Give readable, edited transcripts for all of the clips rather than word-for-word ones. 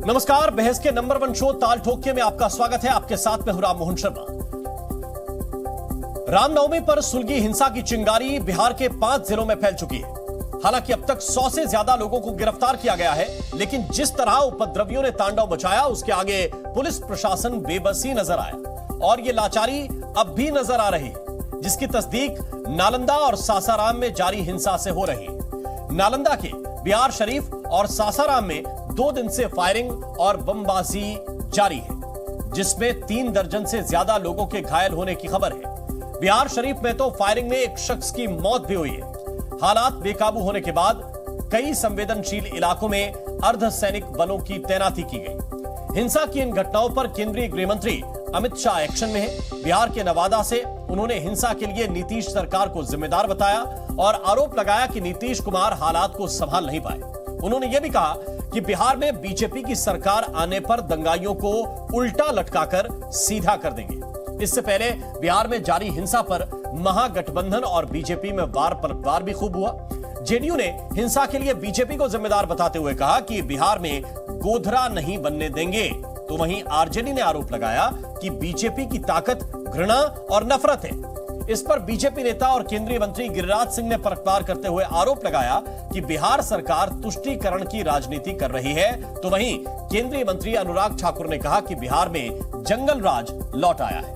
नमस्कार, बहस के नंबर 1 शो ताल ठोके में आपका स्वागत है। आपके साथ में हूं राम मोहन शर्मा। रामनवमी पर सुलगी हिंसा की चिंगारी बिहार के 5 जिलों में फैल चुकी है। हालांकि अब तक 100 से ज्यादा लोगों को गिरफ्तार किया गया है, लेकिन जिस तरह उपद्रवियों ने तांडव मचाया उसके आगे पुलिस प्रशासन बेबसी नजर आया और यह लाचारी अब भी नजर आ रही है, जिसकी तस्दीक नालंदा और सासाराम में जारी हिंसा से हो रही है। नालंदा के बिहार शरीफ और सासाराम में 2 दिन से फायरिंग और बमबाजी जारी है, जिसमें 3 दर्जन से ज्यादा लोगों के घायल होने की खबर है। बिहार शरीफ में तो फायरिंग में एक शख्स की मौत भी हुई है। हालात बेकाबू होने के बाद कई संवेदनशील इलाकों में अर्धसैनिक बलों की तैनाती की गई। हिंसा की इन घटनाओं पर केंद्रीय गृह मंत्री अमित शाह एक्शन में है। बिहार के नवादा से उन्होंने हिंसा के लिए नीतीश सरकार को जिम्मेदार बताया और आरोप लगाया कि नीतीश कुमार हालात को संभाल नहीं पाए। उन्होंने यह भी कहा कि बिहार में बीजेपी की सरकार आने पर दंगाइयों को उल्टा लटकाकर सीधा कर देंगे। इससे पहले बिहार में जारी हिंसा पर महागठबंधन और बीजेपी में वार पलटवार भी खूब हुआ। जेडीयू ने हिंसा के लिए बीजेपी को जिम्मेदार बताते हुए कहा कि बिहार में गोधरा नहीं बनने देंगे, तो वहीं आरजेडी ने आरोप लगाया कि बीजेपी की ताकत घृणा और नफरत है। इस पर बीजेपी नेता और केंद्रीय मंत्री गिरिराज सिंह ने पलटवार करते हुए आरोप लगाया कि बिहार सरकार तुष्टीकरण की राजनीति कर रही है, तो वहीं केंद्रीय मंत्री अनुराग ठाकुर ने कहा कि बिहार में जंगल राज लौट आया है।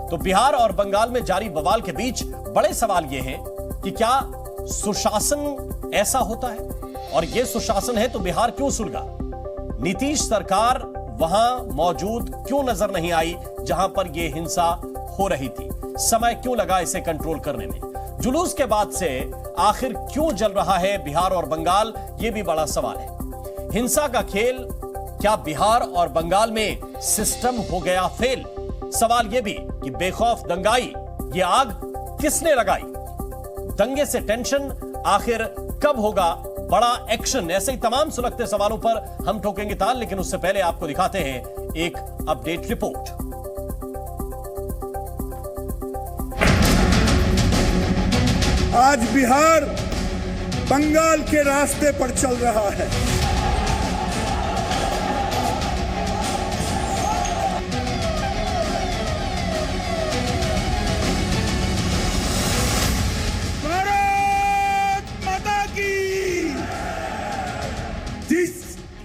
तो बिहार और बंगाल में जारी बवाल के बीच बड़े सवाल यह हैं कि क्या सुशासन ऐसा होता है, और यह सुशासन है तो बिहार क्यों सुलगा? नीतीश सरकार वहां मौजूद क्यों नजर नहीं आई जहां पर यह हिंसा हो रही थी? समय क्यों लगा इसे कंट्रोल करने में? जुलूस के बाद से आखिर क्यों जल रहा है बिहार और बंगाल? यह भी बड़ा सवाल है। हिंसा का खेल क्या बिहार और बंगाल में सिस्टम हो गया फेल? सवाल यह भी कि बेखौफ दंगाई ये आग किसने लगाई? दंगे से टेंशन आखिर कब होगा बड़ा एक्शन? ऐसे ही तमाम सुलगते सवालों पर हम ठोकेंगे ताल, लेकिन उससे पहले आपको दिखाते हैं एक अपडेट रिपोर्ट। आज बिहार बंगाल के रास्ते पर चल रहा है।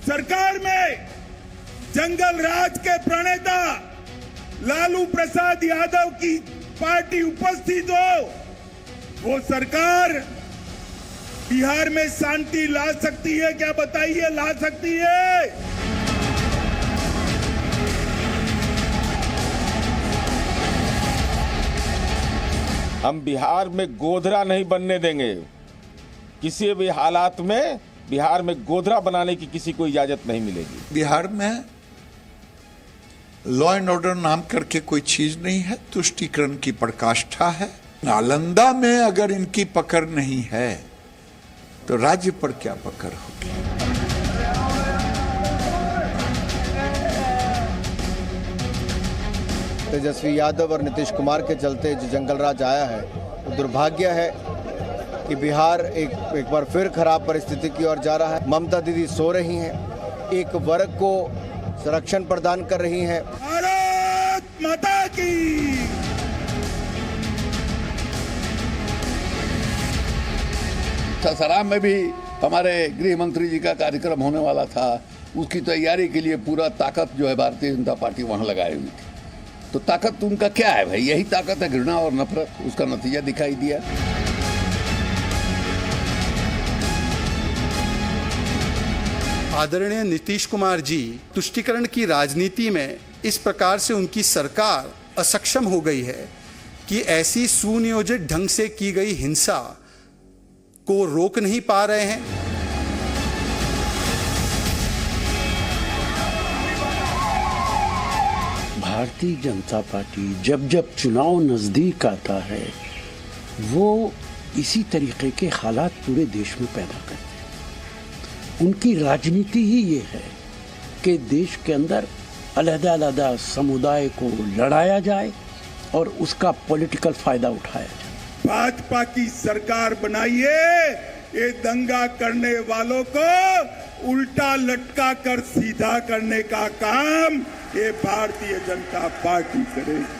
सरकार में जंगल राज के प्रणेता लालू प्रसाद यादव की पार्टी उपस्थित हो, वो सरकार बिहार में शांति ला सकती है क्या? बताइए, ला सकती है? हम बिहार में गोधरा नहीं बनने देंगे। किसी भी हालात में बिहार में गोधरा बनाने की किसी को इजाजत नहीं मिलेगी। बिहार में लॉ एंड ऑर्डर नाम करके कोई चीज नहीं है, तुष्टीकरण की प्रकाष्ठा है। नालंदा में अगर इनकी पकड़ नहीं है तो राज्य पर क्या पकड़ होगी? तेजस्वी यादव और नीतीश कुमार के चलते जो जंगल राज आया है, वो दुर्भाग्य है कि बिहार एक बार फिर खराब परिस्थिति की ओर जा रहा है। ममता दीदी सो रही हैं, एक वर्ग को संरक्षण प्रदान कर रही हैं। भारत माता की। सासाराम में भी हमारे गृह मंत्री जी का कार्यक्रम होने वाला था, उसकी तैयारी के लिए पूरा ताकत जो है भारतीय जनता पार्टी वहां लगाई हुई थी। तो ताकत उनका क्या है भाई? यही ताकत है, घृणा और नफरत। उसका नतीजा दिखाई दिया। आदरणीय नीतीश कुमार जी तुष्टीकरण की राजनीति में इस प्रकार से उनकी सरकार असक्षम हो गई है कि ऐसी सुनियोजित ढंग से की गई हिंसा को रोक नहीं पा रहे हैं। भारतीय जनता पार्टी जब जब चुनाव नजदीक आता है वो इसी तरीके के हालात पूरे देश में पैदा करते हैं। उनकी राजनीति ही ये है कि देश के अंदर अलग-अलग समुदाय को लड़ाया जाए और उसका पॉलिटिकल फायदा उठाया जाए। भाजपा की सरकार बनाइए ये दंगा करने वालों को उल्टा लटका कर सीधा करने का काम ये भारतीय जनता पार्टी करेगी।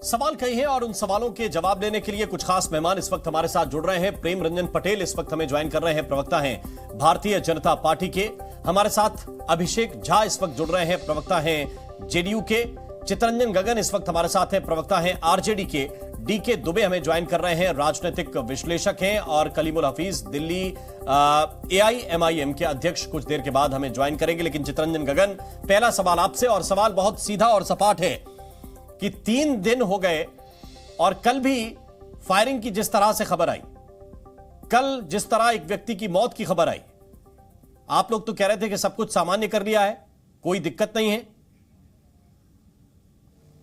सवाल कई हैं और उन सवालों के जवाब देने के लिए कुछ खास मेहमान इस वक्त हमारे साथ जुड़ रहे हैं। प्रेम रंजन पटेल इस वक्त हमें ज्वाइन कर रहे हैं, प्रवक्ता हैं भारतीय जनता पार्टी के। हमारे साथ अभिषेक झा इस वक्त जुड़ रहे हैं, प्रवक्ता हैं जेडीयू के। चितरंजन गगन इस वक्त हमारे साथ हैं, प्रवक्ता हैं आरजेडी के। डीके दुबे हमें ज्वाइन कर रहे हैं, राजनीतिक विश्लेषक हैं। और कलीमुल हफीज दिल्ली AIMIM के अध्यक्ष कुछ देर के बाद हमें ज्वाइन करेंगे। लेकिन चितरंजन गगन, पहला सवाल आपसे, और सवाल बहुत सीधा और सपाट है कि 3 दिन हो गए और कल भी फायरिंग की जिस तरह से खबर आई, कल जिस तरह एक व्यक्ति की मौत की खबर आई, आप लोग तो कह रहे थे कि सब कुछ सामान्य कर लिया है, कोई दिक्कत नहीं है।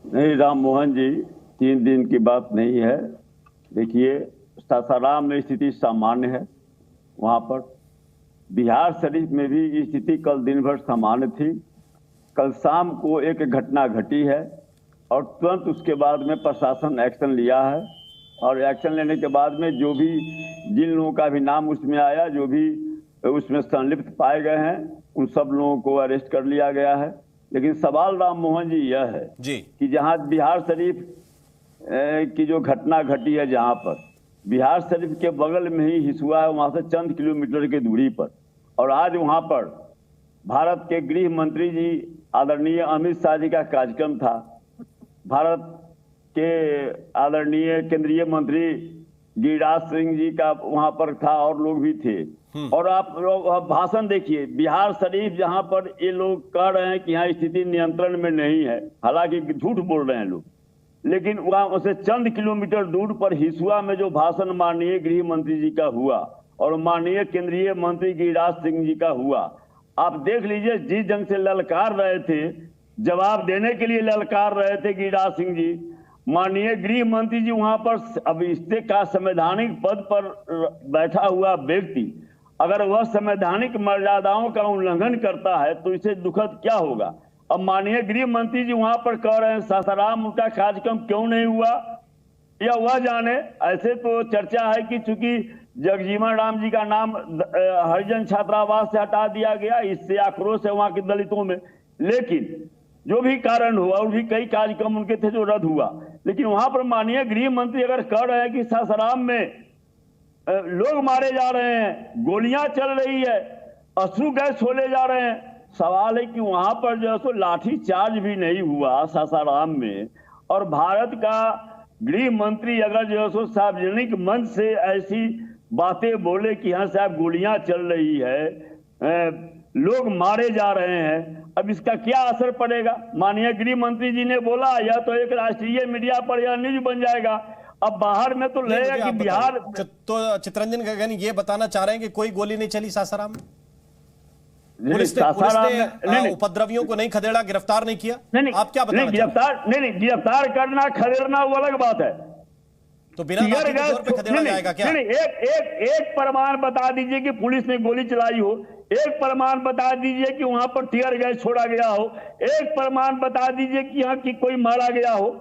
नहीं राम मोहन जी, 3 दिन की बात नहीं है। देखिए, सासाराम में स्थिति सामान्य है। वहां पर बिहार शरीफ में भी स्थिति कल दिन भर सामान्य थी। कल शाम को एक घटना घटी है और तुरंत उसके बाद में प्रशासन एक्शन लिया है। और एक्शन लेने के बाद में जो भी जिन लोगों का भी नाम उसमें आया, जो भी उसमें संलिप्त पाए गए हैं, उन सब लोगों को अरेस्ट कर लिया गया है। लेकिन सवाल राम मोहन जी यह है कि जहां बिहार शरीफ की जो घटना घटी है, जहां पर बिहार शरीफ के बगल में ही हिसुआ है, वहां से चंद किलोमीटर की दूरी पर, और आज वहां पर भारत के गृह मंत्री जी आदरणीय अमित शाह जी का कार्यक्रम था। भारत के आदरणीय केंद्रीय मंत्री गिरिराज सिंह जी का वहां पर था और लोग भी थे। और आप भाषण देखिए, बिहार शरीफ जहां पर ये लोग कह रहे हैं कि यहाँ स्थिति नियंत्रण में नहीं है, हालांकि झूठ बोल रहे हैं लोग, लेकिन वहां से चंद किलोमीटर दूर पर हिसुआ में जो भाषण माननीय गृह मंत्री जी का हुआ और माननीय केंद्रीय मंत्री गिरिराज सिंह जी का हुआ, आप देख लीजिए, जिस ढंग से ललकार रहे थे, जवाब देने के लिए ललकार रहे थे गिरिराज सिंह जी, माननीय गृह मंत्री जी वहां पर अब इससे का संवैधानिक पद पर बैठा हुआ व्यक्ति अगर वह संवैधानिक मर्यादाओं का उल्लंघन करता है तो इसे दुखद क्या होगा। अब माननीय गृह मंत्री जी वहां पर कह रहे हैं सासाराम उनका कार्यक्रम क्यों नहीं हुआ, या वह जाने। ऐसे तो चर्चा है कि चूंकि जगजीवन राम जी का नाम हरिजन छात्रावास से हटा दिया गया, इससे आक्रोश है वहां के दलितों में। लेकिन जो भी कारण हुआ, और भी कई कार्यक्रम उनके थे जो रद्द हुआ, लेकिन वहां पर माननीय गृह मंत्री अगर कह रहे हैं कि सासाराम में लोग मारे जा रहे हैं, गोलियां चल रही है, अश्रु गैस छोड़े जा रहे हैं, सवाल है कि वहां पर जो है सो लाठी चार्ज भी नहीं हुआ सासाराम में, और भारत का गृह मंत्री अगर जो है सो सार्वजनिक मंच से ऐसी बातें बोले कि यहाँ से आप गोलियां चल रही है, लोग मारे जा रहे हैं, अब इसका क्या असर पड़ेगा। माननीय गृह मंत्री जी ने बोला, या तो एक राष्ट्रीय मीडिया पर यह न्यूज बन जाएगा, अब बाहर में तो लगेगा कि बिहार। तो चितरंजन गगन ये बताना चाह रहे हैं कि कोई गोली नहीं चली सासाराम में, पुलिस ने उपद्रवियों को नहीं खदेड़ा, गिरफ्तार नहीं किया। नहीं, आप क्या बताना गिरफ्तार करना खदेड़ना वो अलग बात है। तो बिना खदेड़ा जाएगा क्या? एक प्रमाण बता दीजिए कि पुलिस ने गोली चलाई हो, एक प्रमाण बता दीजिए कि वहां पर टीयर गैस छोड़ा गया हो, एक प्रमाण बता दीजिए कि यहाँ की कोई मारा गया हो।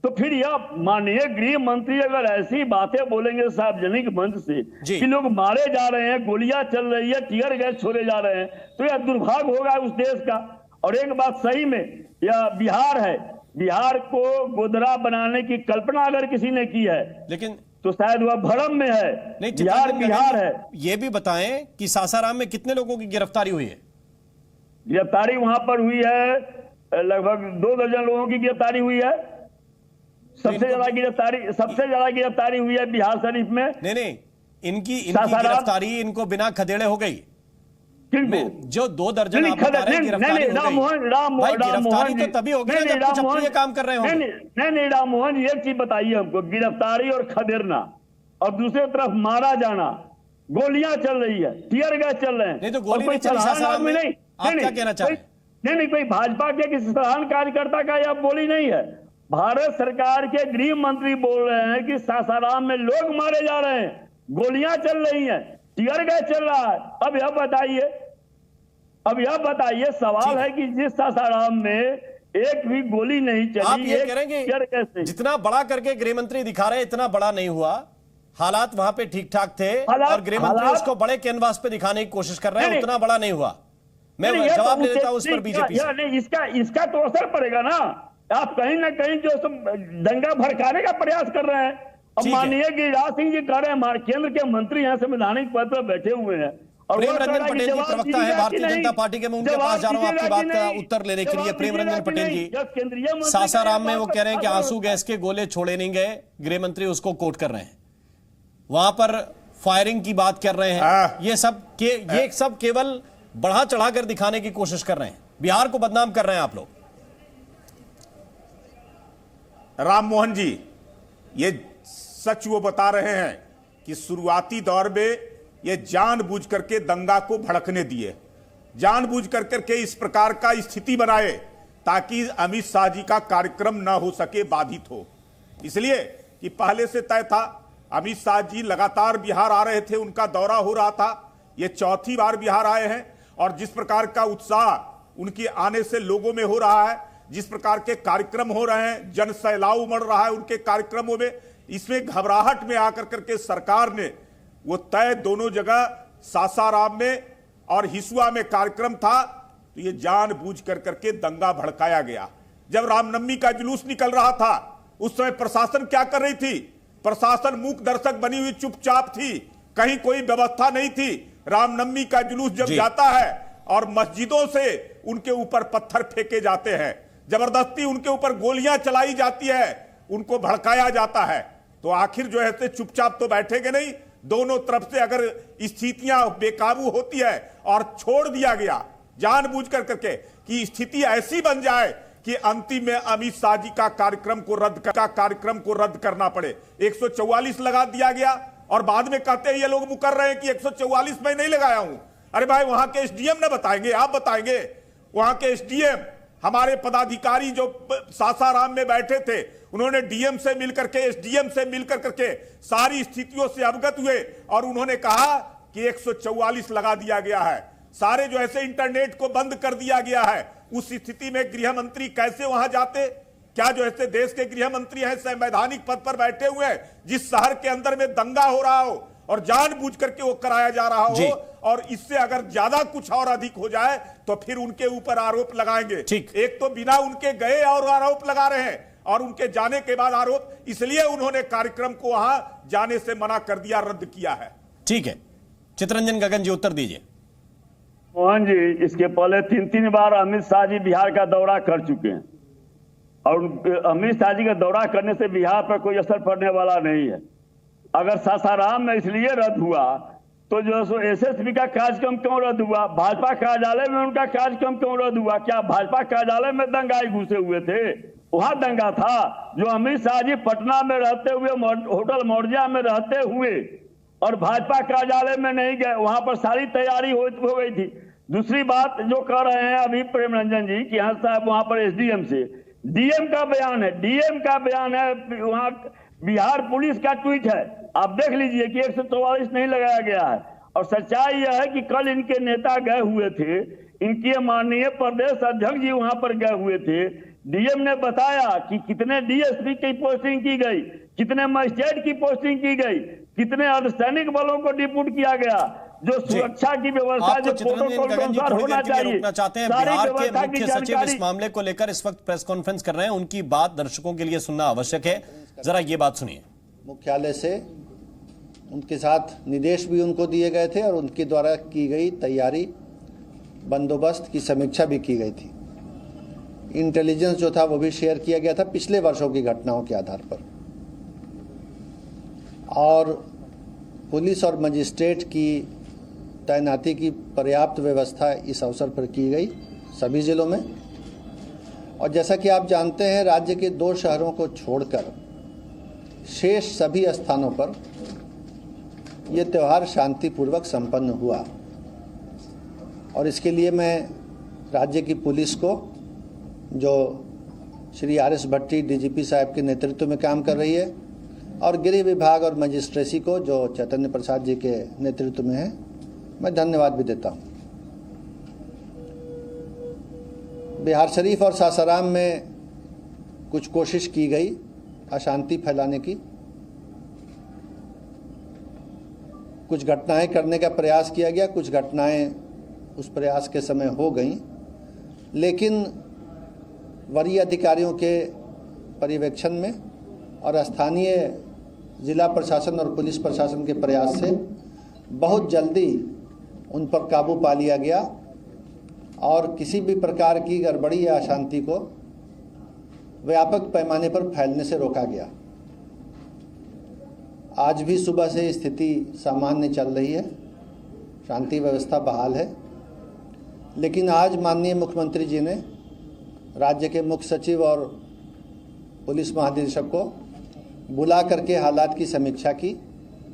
तो फिर यह माननीय गृह मंत्री अगर ऐसी बातें बोलेंगे सार्वजनिक मंच से कि लोग मारे जा रहे हैं, गोलियां चल रही है, टीयर गैस छोड़े जा रहे हैं, तो यह दुर्भाग्य होगा उस देश का। और एक बात सही में, यह बिहार है, बिहार को गोदरा बनाने की कल्पना अगर किसी ने की है, लेकिन तो शायद वह भ्रम में है। नहीं, बिहार है। ये भी बताएं कि सासाराम में कितने लोगों की गिरफ्तारी हुई है? गिरफ्तारी वहां पर हुई है लगभग 2 दर्जन लोगों की गिरफ्तारी हुई है। सबसे ज्यादा गिरफ्तारी हुई है बिहार शरीफ में। नहीं, इनकी गिरफ्तारी इनको बिना खदेड़े हो गई। जो 2 दर्जन आप बता रहे हैं गिरफ्तारी हो गई, गिरफ्तारी तो तभी होगी जब कुछ अप्रिय काम कर रहे हो। नहीं राम मोहन जी, एक चीज बताइए हमको, गिरफ्तारी और खदेड़ना और दूसरी तरफ मारा जाना, गोलियां चल रही है, टीयर गैस चल रहे हैं, नहीं तो गोली नहीं चली सासाराम में। आप क्या कहना चाह रहे हैं? नहीं, कोई भाजपा के किसी साधारण कार्यकर्ता का यह बोली नहीं है। भारत सरकार के गृह मंत्री बोल रहे हैं कि सासाराम में लोग मारे जा रहे हैं, गोलियां चल रही हैं, टीयर गैस चल रहा है। अब यह बताइए, सवाल है कि जिस सासाराम में एक भी गोली नहीं चली। आप ये कह रहे हैं कि जितना बड़ा करके गृह मंत्री दिखा रहे हैं इतना बड़ा नहीं हुआ, हालात वहां पे ठीक ठाक थे और गृह मंत्री उसको बड़े कैनवास पे दिखाने की कोशिश कर रहे हैं, उतना बड़ा नहीं हुआ। मैं जवाब ले देता हूं उस पर बीजेपी से। इसका तो असर पड़ेगा ना, आप कहीं ना कहीं जो दंगा भड़काने का प्रयास कर रहे हैं। अब मानिए गिरिराज सिंह जी कह रहे हैं केंद्र के मंत्री यहाँ संवैधानिक पद पर बैठे हुए हैं और प्रेम रंजन पटेल जी प्रवक्ता है भारतीय जनता पार्टी के, मैं उनके पास जा रहा हूं आपकी बात का उत्तर लेने के लिए। प्रेम रंजन पटेल जी, सासाराम में वो कह रहे हैं कि आंसू गैस के गोले छोड़े नहीं गए, गृह मंत्री उसको कोट कर रहे हैं, वहां पर फायरिंग की बात कर रहे हैं। ये सब केवल बढ़ा चढ़ाकर दिखाने की कोशिश कर रहे हैं, बिहार को बदनाम कर रहे हैं आप लोग। राम मोहन जी, ये सच वो बता रहे हैं कि शुरुआती दौर में ये जानबूझ करके दंगा को भड़कने दिए, जानबूझ करके इस प्रकार का स्थिति बनाए ताकि अमित शाह जी का कार्यक्रम न हो सके, बाधित हो। इसलिए कि पहले से तय था, अमित शाह जी लगातार बिहार आ रहे थे, उनका दौरा हो रहा था, ये चौथी बार बिहार आए हैं और जिस प्रकार का उत्साह उनके आने से लोगों में हो रहा है, जिस प्रकार के कार्यक्रम हो रहे हैं, जन सैलाब उमड़ रहा है उनके कार्यक्रमों में, इसमें घबराहट में आकर करके सरकार ने वो तय दोनों जगह सासाराम में और हिसुआ में कार्यक्रम था, तो ये जानबूझ करके दंगा भड़काया गया। जब रामनवमी का जुलूस निकल रहा था उस समय प्रशासन क्या कर रही थी? प्रशासन मूक दर्शक बनी हुई चुपचाप थी, कहीं कोई व्यवस्था नहीं थी। रामनवमी का जुलूस जब जाता है और मस्जिदों से उनके ऊपर पत्थर फेंके जाते हैं, जबरदस्ती उनके ऊपर गोलियां चलाई जाती है, उनको भड़काया जाता है, तो आखिर जो है चुपचाप तो बैठेंगे नहीं। दोनों तरफ से अगर स्थितियां बेकाबू होती है और छोड़ दिया गया जानबूझ करके कि स्थिति ऐसी बन जाए कि अंतिम में अमित शाह जी का कार्यक्रम को रद्द करना पड़े, 144 लगा दिया गया और बाद में कहते हैं ये लोग मुकर रहे हैं कि 144 मैं नहीं लगाया हूं। अरे भाई, वहां के एसडीएम ने बताएंगे, आप बताएंगे? वहां के एसडीएम, हमारे पदाधिकारी जो सासाराम में बैठे थे, उन्होंने डीएम से मिलकर के, एसडीएम से मिलकर करके सारी स्थितियों से अवगत हुए और उन्होंने कहा कि 144 लगा दिया गया है, सारे जो ऐसे इंटरनेट को बंद कर दिया गया है। उस स्थिति में गृह मंत्री कैसे वहां जाते? क्या जो ऐसे देश के गृह मंत्री हैं, संवैधानिक पद पर बैठे हुए हैं, जिस शहर के अंदर में दंगा हो रहा हो और जानबूझ करके वो कराया जा रहा हो, और इससे अगर ज्यादा कुछ और अधिक हो जाए तो फिर उनके ऊपर आरोप लगाएंगे। एक तो बिना उनके गए और आरोप लगा रहे हैं और उनके जाने के बाद आरोप, इसलिए उन्होंने कार्यक्रम को वहां जाने से मना कर दिया, रद्द किया है। ठीक है, चितरंजन गगन जी उत्तर दीजिए। मोहन जी, इसके पहले 3 बार अमित शाह जी बिहार का दौरा कर चुके हैं और अमित शाह जी का दौरा करने से बिहार पर कोई असर पड़ने वाला नहीं है। अगर सासाराम में इसलिए रद्द हुआ तो जो सो एसएसपी का कार्यक्रम क्यों रद्द हुआ? भाजपा कार्यालय में उनका कार्यक्रम क्यों रद्द हुआ? क्या भाजपा कार्यालय में दंगाई घुसे हुए थे? वहां दंगा था। जो अमित शाह जी पटना में रहते हुए, होटल मौर्या में रहते हुए और भाजपा कार्यालय में नहीं गए, वहां पर सारी तैयारी हो गई थी। दूसरी बात जो कह रहे हैं अभी प्रेम रंजन जी कि हाँ साहब वहां पर एसडीएम से, डीएम का बयान है, डीएम का बयान है, वहां बिहार पुलिस का ट्वीट है, आप देख लीजिए कि 144 नहीं लगाया गया है। और सच्चाई यह है कि कल इनके नेता गए हुए थे, इनके माननीय प्रदेश अध्यक्ष जी वहां पर गए हुए थे। डीएम ने बताया कि कितने डीएसपी की पोस्टिंग की गई, कितने मजिस्ट्रेट की पोस्टिंग की गई, कितने अर्धसैनिक बलों को डिप्यूट किया गया, जो सुरक्षा की व्यवस्था जो प्रोटोकॉल के अनुसार होना चाहिए। चाहते हैं बिहार के मुख्य सचिव इस मामले को लेकर इस वक्त प्रेस कॉन्फ्रेंस कर रहे हैं, उनकी बात दर्शकों के लिए सुनना आवश्यक है। जरा ये बात सुनिए। मुख्यालय से उनके साथ निर्देश भी उनको दिए गए थे और उनके द्वारा की गई तैयारी, बंदोबस्त की समीक्षा भी की गई थी। इंटेलिजेंस जो था वो भी शेयर किया गया था पिछले वर्षों की घटनाओं के आधार पर, और पुलिस और मजिस्ट्रेट की तैनाती की पर्याप्त व्यवस्था इस अवसर पर की गई सभी जिलों में। और जैसा कि आप जानते हैं, राज्य के 2 शहरों को छोड़कर शेष सभी स्थानों पर यह त्यौहार शांतिपूर्वक संपन्न हुआ। और इसके लिए मैं राज्य की पुलिस को, जो श्री RS भट्टी डीजीपी साहब के नेतृत्व में काम कर रही है, और गृह विभाग और मजिस्ट्रेसी को जो चैतन्य प्रसाद जी के नेतृत्व में है, मैं धन्यवाद भी देता हूँ। बिहार शरीफ और सासाराम में कुछ कोशिश की गई अशांति फैलाने की, कुछ घटनाएं करने का प्रयास किया गया, कुछ घटनाएं उस प्रयास के समय हो गई, लेकिन वरीय अधिकारियों के पर्यवेक्षण में और स्थानीय जिला प्रशासन और पुलिस प्रशासन के प्रयास से बहुत जल्दी उन पर काबू पा लिया गया और किसी भी प्रकार की गड़बड़ी या अशांति को व्यापक पैमाने पर फैलने से रोका गया। आज भी सुबह से स्थिति सामान्य चल रही है, शांति व्यवस्था बहाल है, लेकिन आज माननीय मुख्यमंत्री जी ने राज्य के मुख्य सचिव और पुलिस महानिदेशक को बुला करके हालात की समीक्षा की,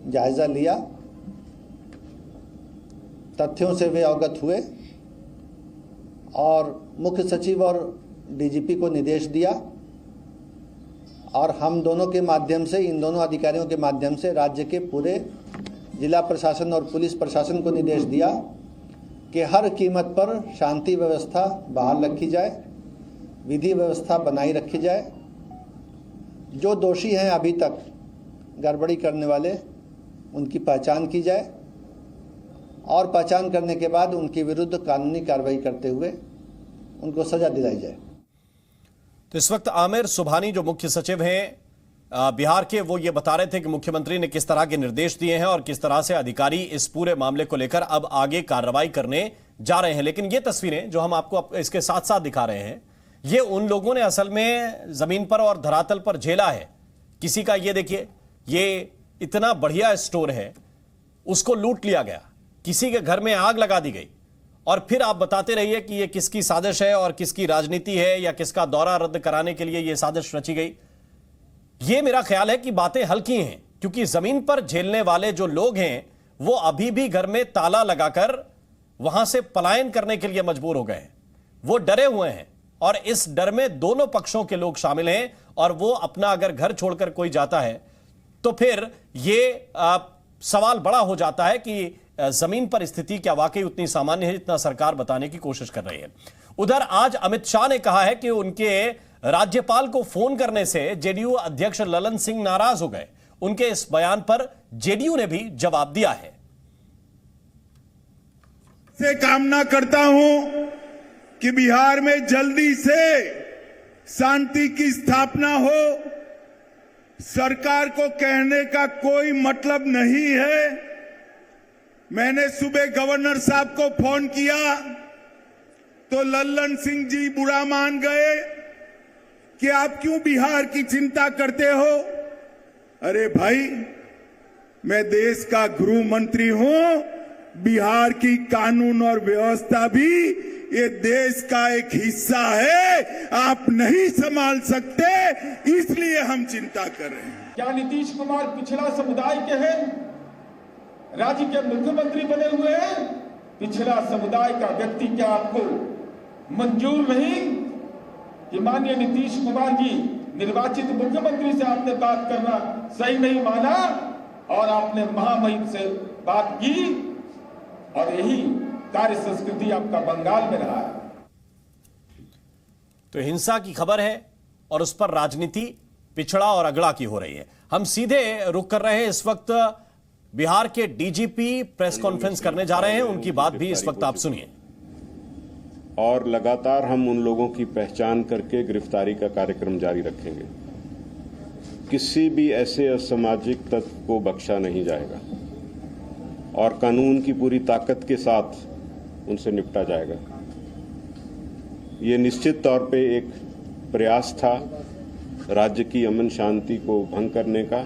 जायजा लिया, तथ्यों से वे अवगत हुए और मुख्य सचिव और डीजीपी को निर्देश दिया और हम दोनों के माध्यम से, इन दोनों अधिकारियों के माध्यम से राज्य के पूरे जिला प्रशासन और पुलिस प्रशासन को निर्देश दिया कि हर कीमत पर शांति व्यवस्था बहाल रखी जाए, विधि व्यवस्था बनाई रखी जाए। जो दोषी हैं अभी तक गड़बड़ी करने वाले, उनकी पहचान की जाए और पहचान करने के बाद उनके विरुद्ध कानूनी कार्रवाई करते हुए उनको सजा दिलाई जाए। तो इस वक्त आमिर सुबहानी जो मुख्य सचिव हैं बिहार के, वो ये बता रहे थे कि मुख्यमंत्री ने किस तरह के निर्देश दिए हैं और किस तरह से अधिकारी इस पूरे मामले को लेकर अब आगे कार्रवाई करने जा रहे हैं। लेकिन ये तस्वीरें जो हम आपको इसके साथ साथ दिखा रहे हैं, ये उन लोगों ने असल में जमीन पर और धरातल पर झेला है। किसी का ये देखिए, ये इतना बढ़िया स्टोर है, उसको लूट लिया गया, किसी के घर में आग लगा दी गई और फिर आप बताते रहिए कि ये किसकी साजिश है और किसकी राजनीति है या किसका दौरा रद्द कराने के लिए ये साजिश रची गई। ये मेरा ख्याल है कि बातें हल्की हैं, क्योंकि जमीन पर झेलने वाले जो लोग हैं वो अभी भी घर में ताला लगाकर वहां से पलायन करने के लिए मजबूर हो गए हैं। वो डरे हुए हैं और इस डर में दोनों पक्षों के लोग शामिल हैं और वो अपना अगर घर छोड़कर कोई जाता है तो फिर ये सवाल बड़ा हो जाता है कि जमीन पर स्थिति क्या वाकई उतनी सामान्य है जितना सरकार बताने की कोशिश कर रही है। उधर आज अमित शाह ने कहा है कि उनके राज्यपाल को फोन करने से जेडीयू अध्यक्ष ललन सिंह नाराज हो गए। उनके इस बयान पर जेडीयू ने भी जवाब दिया है। से कामना करता हूं कि बिहार में जल्दी से शांति की स्थापना हो। सरकार को कहने का कोई मतलब नहीं है। मैंने सुबह गवर्नर साहब को फोन किया तो लल्लन सिंह जी बुरा मान गए कि आप क्यों बिहार की चिंता करते हो। अरे भाई, मैं देश का गृह मंत्री हूं, बिहार की कानून और व्यवस्था भी ये देश का एक हिस्सा है, आप नहीं संभाल सकते, इसलिए हम चिंता कर रहे हैं। क्या नीतीश कुमार पिछड़ा समुदाय के हैं? राज्य के मुख्यमंत्री बने हुए हैं। पिछड़ा समुदाय का व्यक्ति क्या आपको मंजूर नहीं कि माननीय नीतीश कुमार जी निर्वाचित मुख्यमंत्री से आपने बात करना सही नहीं माना और आपने महामहिम से बात की और यही कार्य संस्कृति आपका बंगाल में रहा है। तो हिंसा की खबर है और उस पर राजनीति पिछड़ा और अगड़ा की हो रही है। हम सीधे रुक कर रहे हैं, इस वक्त बिहार के डीजीपी प्रेस कॉन्फ्रेंस करने जा रहे हैं, उनकी बात भी इस वक्त आप सुनिए। और लगातार हम उन लोगों की पहचान करके गिरफ्तारी का कार्यक्रम जारी रखेंगे। किसी भी ऐसे असामाजिक तत्व को बख्शा नहीं जाएगा और कानून की पूरी ताकत के साथ उनसे निपटा जाएगा। ये निश्चित तौर पे एक प्रयास था राज्य की अमन शांति को भंग करने का,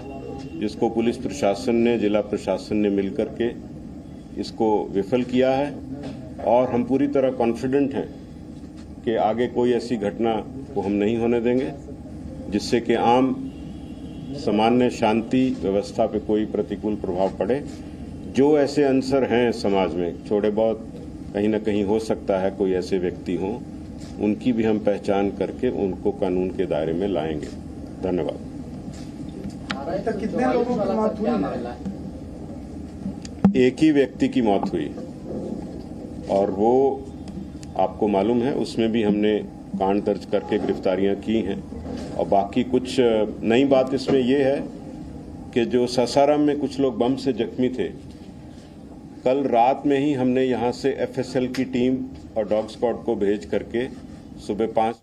जिसको पुलिस प्रशासन ने, जिला प्रशासन ने मिलकर के इसको विफल किया है और हम पूरी तरह कॉन्फिडेंट हैं कि आगे कोई ऐसी घटना को हम नहीं होने देंगे जिससे कि आम सामान्य शांति व्यवस्था पे कोई प्रतिकूल प्रभाव पड़े। जो ऐसे अंसर हैं समाज में, थोड़े बहुत कहीं ना कहीं हो सकता है कोई ऐसे व्यक्ति हों, उनकी भी हम पहचान करके उनको कानून के दायरे में लाएंगे। धन्यवाद। तक कितने लोगों की मौत हुई? एक ही व्यक्ति की मौत हुई और वो आपको मालूम है उसमें भी हमने कांड दर्ज करके गिरफ्तारियां की हैं। और बाकी कुछ नई बात इसमें यह है कि जो सासाराम में कुछ लोग बम से जख्मी थे, कल रात में ही हमने यहां से FSL की टीम और डॉग स्क्वाड को भेज करके सुबह 5।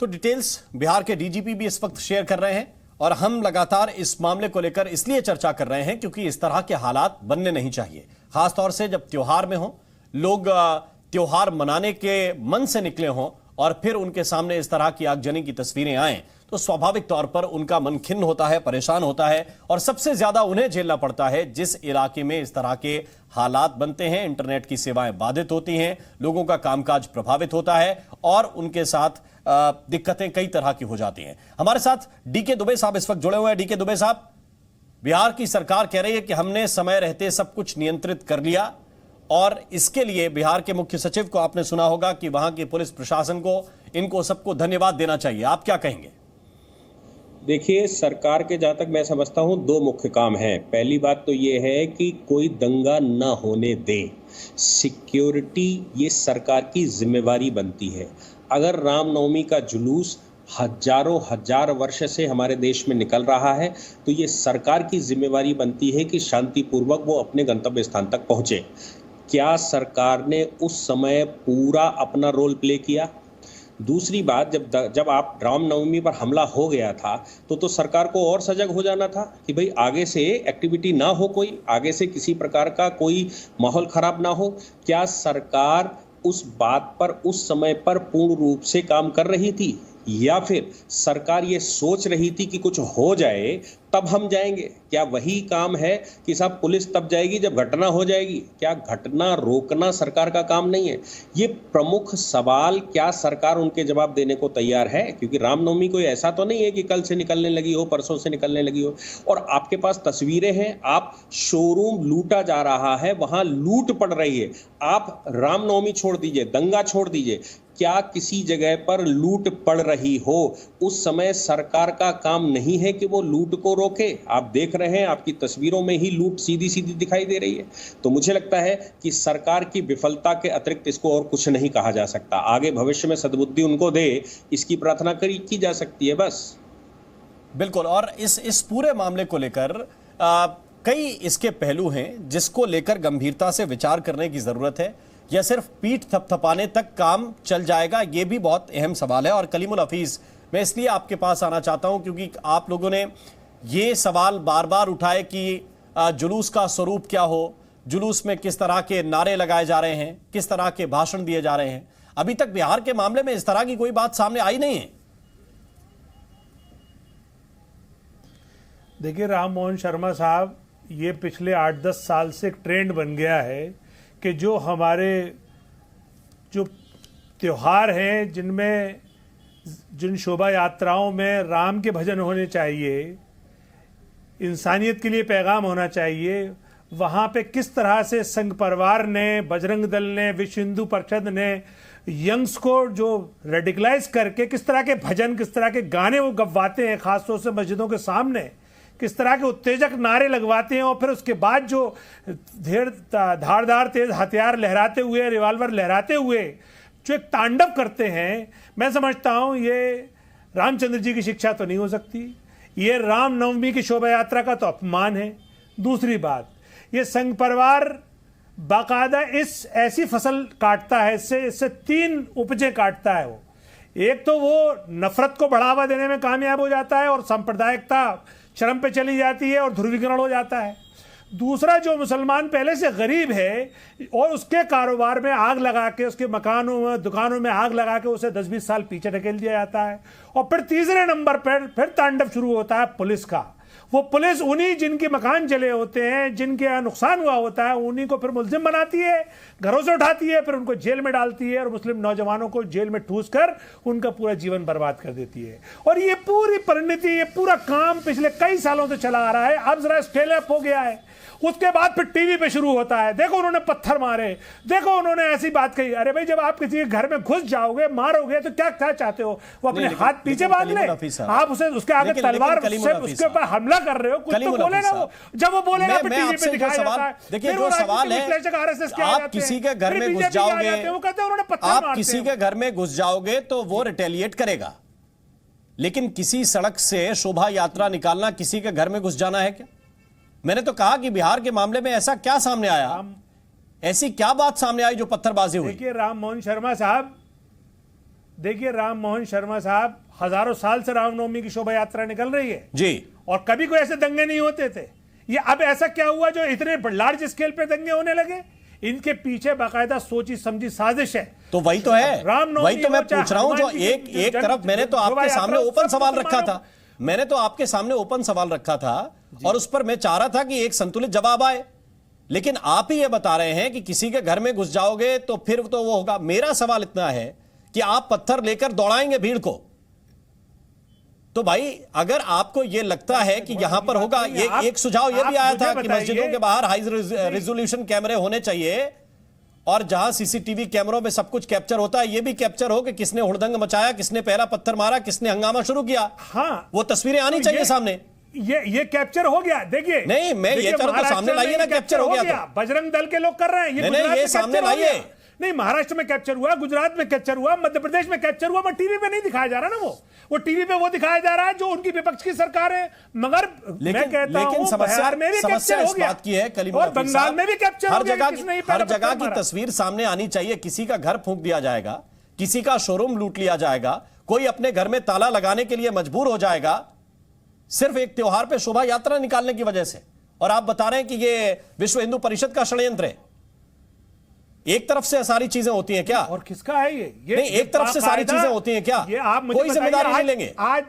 तो डिटेल्स बिहार के डीजीपी भी इस वक्त शेयर कर रहे हैं और हम लगातार इस मामले को लेकर इसलिए चर्चा कर रहे हैं क्योंकि इस तरह के हालात बनने नहीं चाहिए, खासतौर से जब त्योहार में हो, लोग त्योहार मनाने के मन से निकले हों और फिर उनके सामने इस तरह की आगजनी की तस्वीरें आएं तो स्वाभाविक तौर पर उनका मन खिन्न होता है, परेशान होता है और सबसे ज्यादा उन्हें झेलना पड़ता है जिस इलाके में इस तरह के हालात बनते हैं। इंटरनेट की सेवाएं बाधित होती हैं, लोगों का कामकाज प्रभावित होता है और उनके साथ दिक्कतें कई तरह की हो जाती हैं। हमारे साथ डीके दुबे साहब इस वक्त जुड़े हुए हैं। डीके दुबे साहब, बिहार की सरकार कह रही है कि हमने समय रहते सब कुछ नियंत्रित कर लिया और इसके लिए बिहार के मुख्य सचिव को आपने सुना होगा कि वहां के पुलिस प्रशासन को, इनको सबको धन्यवाद देना चाहिए। आप क्या कहेंगे? देखिए, सरकार के जहां तक मैं समझता हूं दो मुख्य काम हैं। पहली बात तो ये है कि कोई दंगा न होने दे, सिक्योरिटी ये सरकार की जिम्मेवारी बनती है। अगर रामनवमी का जुलूस हजारों हजार वर्ष से हमारे देश में निकल रहा है तो ये सरकार की जिम्मेवारी बनती है कि शांतिपूर्वक वो अपने गंतव्य स्थान तक पहुंचे। क्या सरकार ने उस समय पूरा अपना रोल प्ले किया? दूसरी बात, जब आप रामनवमी पर हमला हो गया था तो सरकार को और सजग हो जाना था कि भाई आगे से एक्टिविटी ना हो, कोई आगे से किसी प्रकार का कोई माहौल खराब ना हो। क्या सरकार उस बात पर उस समय पर पूर्ण रूप से काम कर रही थी या फिर सरकार ये सोच रही थी कि कुछ हो जाए तब हम जाएंगे? क्या वही काम है कि साहब पुलिस तब जाएगी जब घटना हो जाएगी? क्या घटना रोकना सरकार का काम नहीं है? ये प्रमुख सवाल क्या सरकार उनके जवाब देने को तैयार है? क्योंकि रामनवमी कोई ऐसा तो नहीं है कि कल से निकलने लगी हो, परसों से निकलने लगी हो। और आपके पास तस्वीरें हैं, आप शोरूम लूटा जा रहा है, वहां लूट पड़ रही है। आप रामनवमी छोड़ दीजिए, दंगा छोड़ दीजिए, क्या किसी जगह पर लूट पड़ रही हो उस समय सरकार का काम नहीं है कि वो लूट को रोके? आप देख रहे हैं, आपकी तस्वीरों में ही लूट सीधी सीधी दिखाई दे रही है। तो मुझे लगता है कि सरकार की विफलता के अतिरिक्त इसको और कुछ नहीं कहा जा सकता। आगे भविष्य में सद्बुद्धि उनको दे, इसकी प्रार्थना की जा सकती है बस। बिल्कुल। और इस पूरे मामले को लेकर कई इसके पहलू हैं जिसको लेकर गंभीरता से विचार करने की जरूरत है, या सिर्फ पीठ थपथपाने तक काम चल जाएगा, यह भी बहुत अहम सवाल है। और कलीमुल हफीज, मैं इसलिए आपके पास आना चाहता हूं क्योंकि आप लोगों ने ये सवाल बार बार उठाए कि जुलूस का स्वरूप क्या हो, जुलूस में किस तरह के नारे लगाए जा रहे हैं, किस तरह के भाषण दिए जा रहे हैं। अभी तक बिहार के मामले में इस तरह की कोई बात सामने आई नहीं है। देखिए राम मोहन शर्मा साहब, ये पिछले 8-10 साल से एक ट्रेंड बन गया है कि जो हमारे जो त्योहार हैं, जिन शोभा यात्राओं में राम के भजन होने चाहिए, इंसानियत के लिए पैगाम होना चाहिए, वहाँ पे किस तरह से संघ परिवार ने, बजरंग दल ने, विश्व हिंदू परिषद ने यंग्स को जो रेडिकलाइज करके किस तरह के भजन, किस तरह के गाने वो गवाते हैं, खासतौर से मस्जिदों के सामने किस तरह के उत्तेजक नारे लगवाते हैं और फिर उसके बाद जो धारदार तेज हथियार लहराते हुए, रिवॉल्वर लहराते हुए जो एक तांडव करते हैं, मैं समझता हूं ये रामचंद्र जी की शिक्षा तो नहीं हो सकती। ये रामनवमी की शोभा यात्रा का तो अपमान है। दूसरी बात, ये संघ परिवार बाकायदा इस ऐसी फसल काटता है, इससे 3 उपजें काटता है वो। एक तो वो नफरत को बढ़ावा देने में कामयाब हो जाता है और सांप्रदायिकता चरम पे चली जाती है और ध्रुवीकरण हो जाता है। दूसरा, जो मुसलमान पहले से गरीब है और उसके कारोबार में आग लगा के, उसके मकानों में, दुकानों में आग लगा के उसे 10-20 साल पीछे ढकेल दिया जाता है। और फिर तीसरे नंबर पर फिर तांडव शुरू होता है पुलिस का। वो पुलिस उन्हीं जिनके मकान जले होते हैं, जिनके नुकसान हुआ होता है, उन्हीं को फिर मुलजिम बनाती है, घरों से उठाती है, फिर उनको जेल में डालती है और मुस्लिम नौजवानों को जेल में ठूस कर उनका पूरा जीवन बर्बाद कर देती है। और ये पूरी परिणति, ये पूरा काम पिछले कई सालों से चला आ रहा है। अब जरा स्केल अप हो गया है उसके बाद फिर टीवी पे शुरू होता है, देखो उन्होंने पत्थर मारे, देखो उन्होंने ऐसी बात कही। अरे भाई, जब आप किसी के घर में घुस जाओगे, मारोगे, तो क्या क्या चाहते हो? वो अपने हाथ पीछे बांध ले, आप उसे उसके आगे तलवार उसके ऊपर हमला कर रहे हो, कुछ तो बोलेगा वो। जब वो बोलेगा फिर टीवी पे दिखाया जाता है। देखिए, जो सवाल है, आप किसी के घर में घुस जाओगे, आप किसी के घर में घुस जाओगे तो वो रिटेलिएट करेगा, लेकिन किसी सड़क से शोभा यात्रा निकालना किसी के घर में घुस जाना है क्या? मैंने तो कहा कि बिहार के मामले में ऐसा क्या सामने आया, ऐसी क्या बात सामने आई जो पत्थरबाजी हुई? देखिए राम मोहन शर्मा साहब, हजारों साल से रामनवमी की शोभा यात्रा निकल रही है जी, और कभी कोई ऐसे दंगे नहीं होते थे। ये अब ऐसा क्या हुआ जो इतने लार्ज स्केल पे दंगे होने लगे? इनके पीछे बाकायदा सोची समझी साजिश है। तो वही तो है, वही तो मैं पूछ रहा हूं। जो एक तरफ मैंने तो आपके सामने ओपन सवाल रखा था, मैंने तो आपके सामने ओपन सवाल रखा था और उस पर मैं चाह रहा था कि एक संतुलित जवाब आए, लेकिन आप ही ये बता रहे हैं कि किसी के घर में घुस जाओगे तो फिर तो वो होगा। मेरा सवाल इतना है कि आप पत्थर लेकर दौड़ाएंगे भीड़ को, तो भाई अगर आपको यह लगता है कि यहां पर होगा, ये एक सुझाव यह भी आया था कि मस्जिदों के बाहर हाई रेजोल्यूशन कैमरे होने चाहिए और जहां सीसीटीवी कैमरों में सब कुछ कैप्चर होता है, ये भी कैप्चर हो कि किसने हुड़दंग मचाया, किसने पहला पत्थर मारा, किसने हंगामा शुरू किया। हाँ, वो तस्वीरें आनी चाहिए सामने। ये कैप्चर हो गया। देखिए, नहीं, मैं ये चाह रहा हूं सामने लाइए ना, कैप्चर हो गया तो बजरंग दल के लोग कर रहे हैं, ये सामने लाइए। नहीं, महाराष्ट्र में कैप्चर हुआ, गुजरात में कैप्चर हुआ, मध्य प्रदेश में कैप्चर हुआ, मगर टीवी पे नहीं दिखाया जा रहा ना। वो टीवी पे वो दिखाया जा रहा है जो उनकी विपक्ष की सरकार है। मगर मैं कहता हूं बिहार में भी कैप्चर हो गया, की है और बंगाल में भी कैप्चर हो गया। हर जगह की तस्वीर सामने आनी चाहिए। किसी का घर फूंक दिया जाएगा, किसी का शोरूम लूट लिया जाएगा, कोई अपने घर में ताला लगाने के लिए मजबूर हो जाएगा सिर्फ एक त्योहार पे शोभा यात्रा निकालने की वजह से, और आप बता रहे हैं कि ये विश्व हिंदू परिषद का षड्यंत्र है। एक तरफ से सारी चीजें होती हैं क्या? और किसका है ये नहीं, एक तरफ से सारी चीजें होती हैं क्या? ये आप मुझे कोई जिम्मेदारी नहीं लेंगे? आज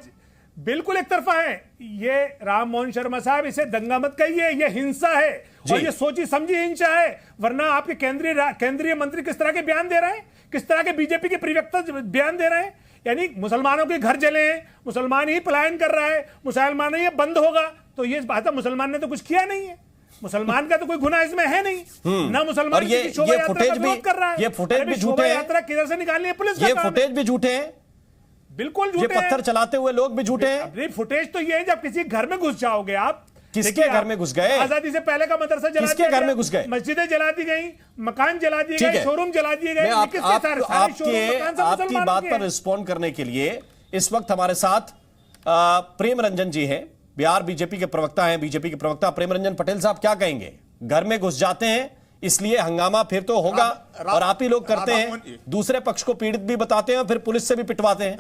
बिल्कुल एक तरफा है। ये राम मोहन शर्मा साहब, इसे दंगा मत कहिए, ये हिंसा है और ये सोची समझी हिंसा है। वरना आपके केंद्रीय मंत्री किस तरह के बयान दे रहे हैं, किस तरह के बीजेपी के प्रवक्ता बयान दे रहे हैं, यानी मुसलमानों के घर जले हैं, मुसलमान ही पलायन कर रहा है, मुसलमान ही बंद होगा। तो ये बात है, मुसलमान ने तो कुछ किया नहीं है, मुसलमान का तो कोई गुनाह इसमें है नहीं ना। मुसलमान ये फुटेज भी कर रहा है, ये फुटेज भी झूठे हैं। यात्रा किधर से निकालनी है पुलिस का? ये फुटेज भी झूठे हैं, बिल्कुल झूठे हैं। पत्थर चलाते हुए लोग भी झूठे हैं। फुटेज तो ये है जब किसी घर में घुस जाओगे आप। किसके घर में घुस गए? आजादी से पहले का मदरसा जला किसके घर में घुस गए? मस्जिदें जला दी गई, मकान जला दिए गए, शोरूम जला दिए गए। आपकी बात पर रिस्पॉन्ड करने के लिए इस वक्त हमारे साथ प्रेम रंजन जी हैं, बिहार बीजेपी के प्रवक्ता हैं। बीजेपी के प्रवक्ता प्रेम रंजन पटेल साहब, क्या कहेंगे? घर में घुस जाते हैं इसलिए हंगामा फिर तो होगा, और आप ही लोग करते हैं, दूसरे पक्ष को पीड़ित भी बताते हैं, फिर पुलिस से भी पिटवाते हैं।